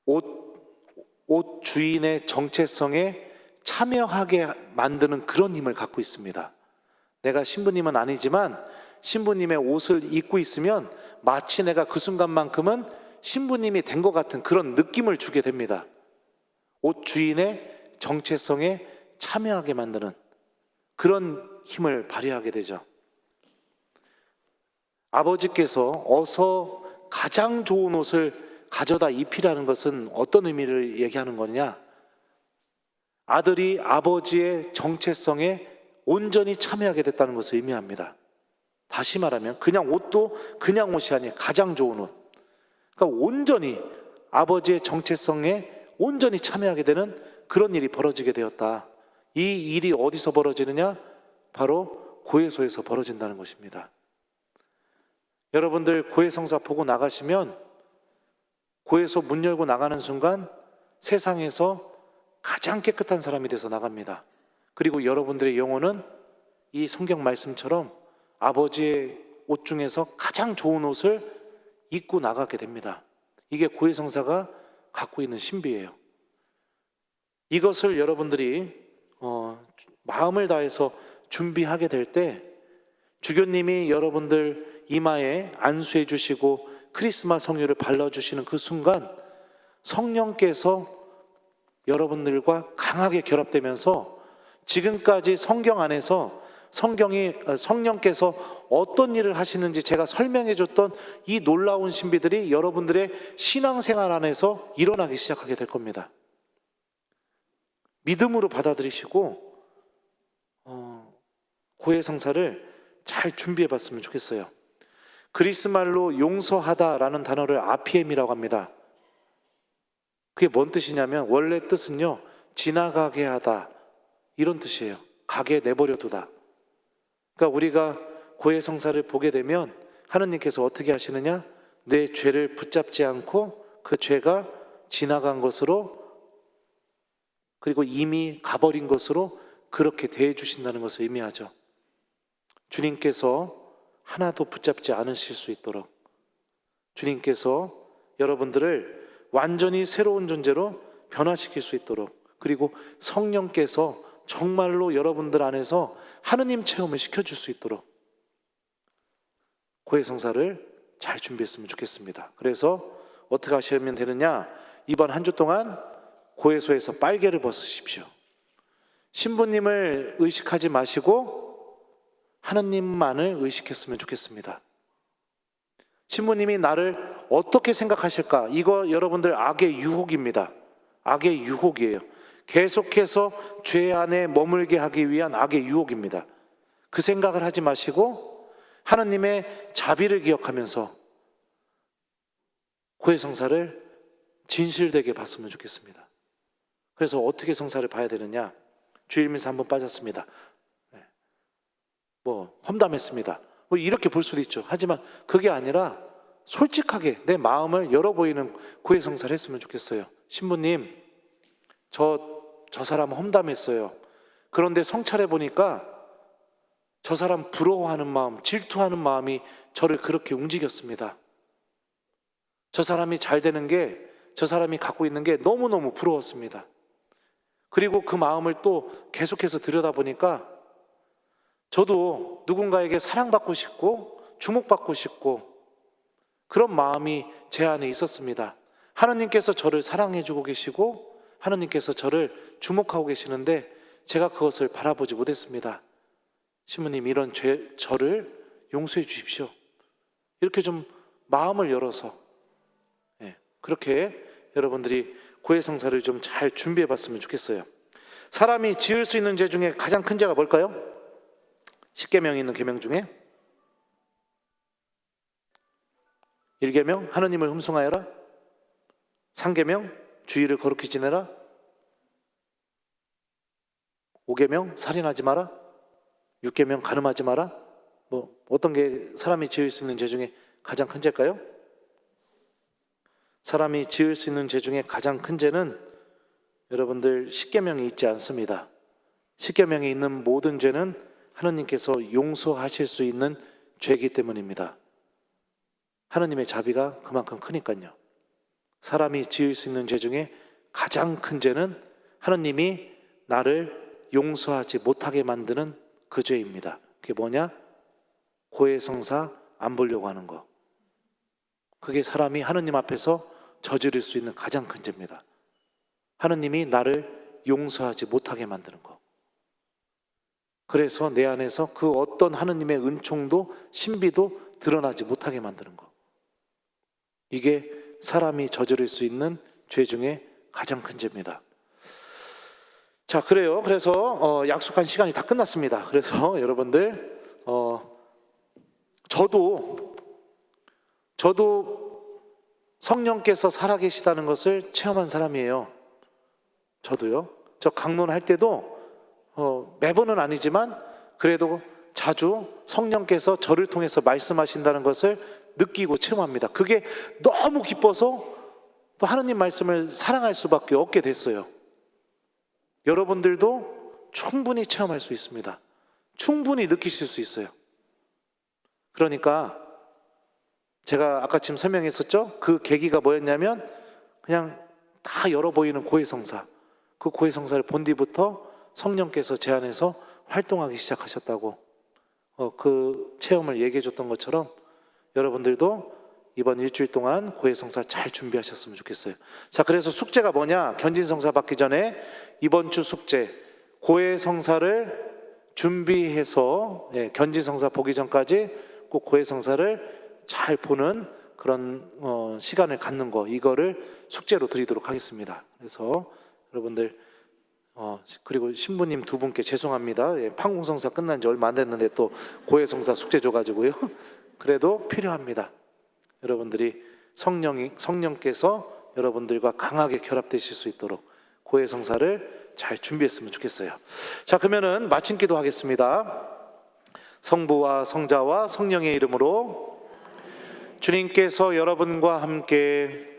옷 주인의 정체성의 참여하게 만드는 그런 힘을 갖고 있습니다. 내가 신부님은 아니지만 신부님의 옷을 입고 있으면 마치 내가 그 순간만큼은 신부님이 된 것 같은 그런 느낌을 주게 됩니다. 옷 주인의 정체성에 참여하게 만드는 그런 힘을 발휘하게 되죠. 아버지께서 어서 가장 좋은 옷을 가져다 입히라는 것은 어떤 의미를 얘기하는 거냐? 아들이 아버지의 정체성에 온전히 참여하게 됐다는 것을 의미합니다. 다시 말하면 그냥 옷도 그냥 옷이 아니에요. 가장 좋은 옷. 그러니까 온전히 아버지의 정체성에 온전히 참여하게 되는 그런 일이 벌어지게 되었다. 이 일이 어디서 벌어지느냐? 바로 고해소에서 벌어진다는 것입니다. 여러분들 고해성사 보고 나가시면 고해소 문 열고 나가는 순간 세상에서 가장 깨끗한 사람이 돼서 나갑니다. 그리고 여러분들의 영혼은 이 성경 말씀처럼 아버지의 옷 중에서 가장 좋은 옷을 입고 나가게 됩니다. 이게 고해성사가 갖고 있는 신비예요. 이것을 여러분들이 마음을 다해서 준비하게 될 때 주교님이 여러분들 이마에 안수해 주시고 크리스마스 성유를 발라주시는 그 순간 성령께서 여러분들과 강하게 결합되면서 지금까지 성경 안에서 성령께서 어떤 일을 하시는지 제가 설명해 줬던 이 놀라운 신비들이 여러분들의 신앙생활 안에서 일어나기 시작하게 될 겁니다. 믿음으로 받아들이시고 고해성사를 잘 준비해 봤으면 좋겠어요. 그리스 말로 용서하다라는 단어를 아피엠이라고 합니다. 그게 뭔 뜻이냐면 원래 뜻은요, 지나가게 하다 이런 뜻이에요. 가게 내버려두다. 그러니까 우리가 고해성사를 보게 되면 하느님께서 어떻게 하시느냐? 내 죄를 붙잡지 않고 그 죄가 지나간 것으로, 그리고 이미 가버린 것으로 그렇게 대해 주신다는 것을 의미하죠. 주님께서 하나도 붙잡지 않으실 수 있도록 주님께서 여러분들을 완전히 새로운 존재로 변화시킬 수 있도록, 그리고 성령께서 정말로 여러분들 안에서 하느님 체험을 시켜줄 수 있도록 고해성사를 잘 준비했으면 좋겠습니다. 그래서 어떻게 하시면 되느냐? 이번 한 주 동안 고해소에서 빨개를 벗으십시오. 신부님을 의식하지 마시고 하느님만을 의식했으면 좋겠습니다. 신부님이 나를 어떻게 생각하실까? 이거 여러분들 악의 유혹입니다. 악의 유혹이에요. 계속해서 죄 안에 머물게 하기 위한 악의 유혹입니다. 그 생각을 하지 마시고 하느님의 자비를 기억하면서 고해성사를 진실되게 봤으면 좋겠습니다. 그래서 어떻게 성사를 봐야 되느냐? 주일미사 한번 빠졌습니다. 험담했습니다. 이렇게 볼 수도 있죠. 하지만 그게 아니라 솔직하게 내 마음을 열어 보이는 고해성사를 했으면 좋겠어요. 신부님, 저 사람 험담했어요. 그런데 성찰해 보니까 저 사람 부러워하는 마음, 질투하는 마음이 저를 그렇게 움직였습니다. 저 사람이 잘 되는 게, 저 사람이 갖고 있는 게 너무너무 부러웠습니다. 그리고 그 마음을 또 계속해서 들여다보니까 저도 누군가에게 사랑받고 싶고 주목받고 싶고 그런 마음이 제 안에 있었습니다. 하느님께서 저를 사랑해주고 계시고 하느님께서 저를 주목하고 계시는데 제가 그것을 바라보지 못했습니다. 신부님, 이런 저를 용서해 주십시오. 이렇게 좀 마음을 열어서 그렇게 여러분들이 고해성사를 좀 잘 준비해 봤으면 좋겠어요. 사람이 지을 수 있는 죄 중에 가장 큰 죄가 뭘까요? 10계명이 있는 계명 중에 1계명 하느님을 흠숭하여라, 3계명 주의를 거룩히 지내라, 5계명 살인하지 마라, 6계명 간음하지 마라. 어떤 게 사람이 지을 수 있는 죄 중에 가장 큰 죄일까요? 사람이 지을 수 있는 죄 중에 가장 큰 죄는 여러분들 10계명이 있지 않습니다. 10계명이 있는 모든 죄는 하느님께서 용서하실 수 있는 죄이기 때문입니다. 하느님의 자비가 그만큼 크니까요. 사람이 지을 수 있는 죄 중에 가장 큰 죄는 하느님이 나를 용서하지 못하게 만드는 그 죄입니다. 그게 뭐냐? 고해성사 안 보려고 하는 거. 그게 사람이 하느님 앞에서 저지를 수 있는 가장 큰 죄입니다. 하느님이 나를 용서하지 못하게 만드는 거. 그래서 내 안에서 그 어떤 하느님의 은총도 신비도 드러나지 못하게 만드는 거. 이게 사람이 저지를 수 있는 죄 중에 가장 큰 죄입니다. 자, 그래요. 그래서 약속한 시간이 다 끝났습니다. 그래서 여러분들 저도 성령께서 살아계시다는 것을 체험한 사람이에요. 저도요. 저 강론할 때도 매번은 아니지만 그래도 자주 성령께서 저를 통해서 말씀하신다는 것을 느끼고 체험합니다. 그게 너무 기뻐서 또 하느님 말씀을 사랑할 수밖에 없게 됐어요. 여러분들도 충분히 체험할 수 있습니다. 충분히 느끼실 수 있어요. 그러니까 제가 아까 지금 설명했었죠? 그 계기가 뭐였냐면 그냥 다 열어 보이는 고해성사. 그 고해성사를 본 뒤부터 성령께서 제 안에서 활동하기 시작하셨다고 그 체험을 얘기해 줬던 것처럼 여러분들도 이번 일주일 동안 고해성사 잘 준비하셨으면 좋겠어요. 자, 그래서 숙제가 뭐냐? 견진성사 받기 전에 이번 주 숙제 고해성사를 준비해서 견진성사 보기 전까지 꼭 고해성사를 잘 보는 그런 시간을 갖는 거, 이거를 숙제로 드리도록 하겠습니다. 그래서 여러분들 그리고 신부님 두 분께 죄송합니다. 판공성사 끝난 지 얼마 안 됐는데 또 고해성사 숙제 줘가지고요. 그래도 필요합니다. 여러분들이 성령께서 여러분들과 강하게 결합되실 수 있도록 고해성사를 잘 준비했으면 좋겠어요. 자, 그러면은 마침 기도하겠습니다. 성부와 성자와 성령의 이름으로 주님께서 여러분과 함께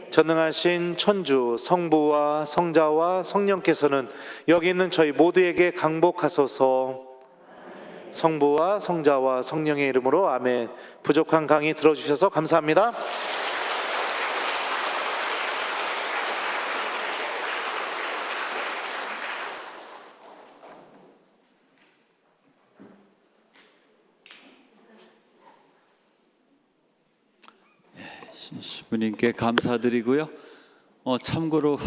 전능하신 천주 성부와 성자와 성령께서는 여기 있는 저희 모두에게 강복하소서. 성부와 성자와 성령의 이름으로 아멘. 부족한 강의 들어주셔서 감사합니다. 신부님께 감사드리고요. 참고로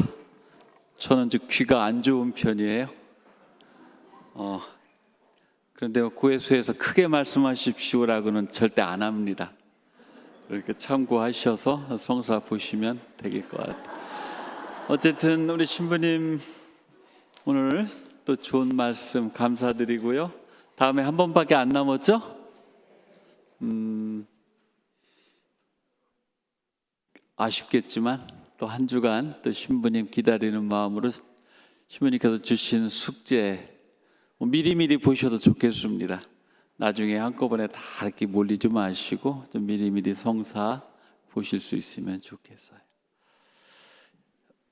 저는 좀 귀가 안 좋은 편이에요. 그런데 고해수에서 크게 말씀하십시오라고는 절대 안 합니다. 그렇게 참고하셔서 성사 보시면 되길 것 같아요. 어쨌든 우리 신부님 오늘 또 좋은 말씀 감사드리고요. 다음에 한 번밖에 안 남았죠? 아쉽겠지만 또 한 주간 또 신부님 기다리는 마음으로 신부님께서 주신 숙제 미리미리 보셔도 좋겠습니다. 나중에 한꺼번에 다 이렇게 몰리지 마시고 좀 미리미리 성사 보실 수 있으면 좋겠어요.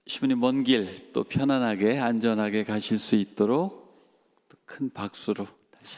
신부님 먼 길 또 편안하게 안전하게 가실 수 있도록 큰 박수로 다시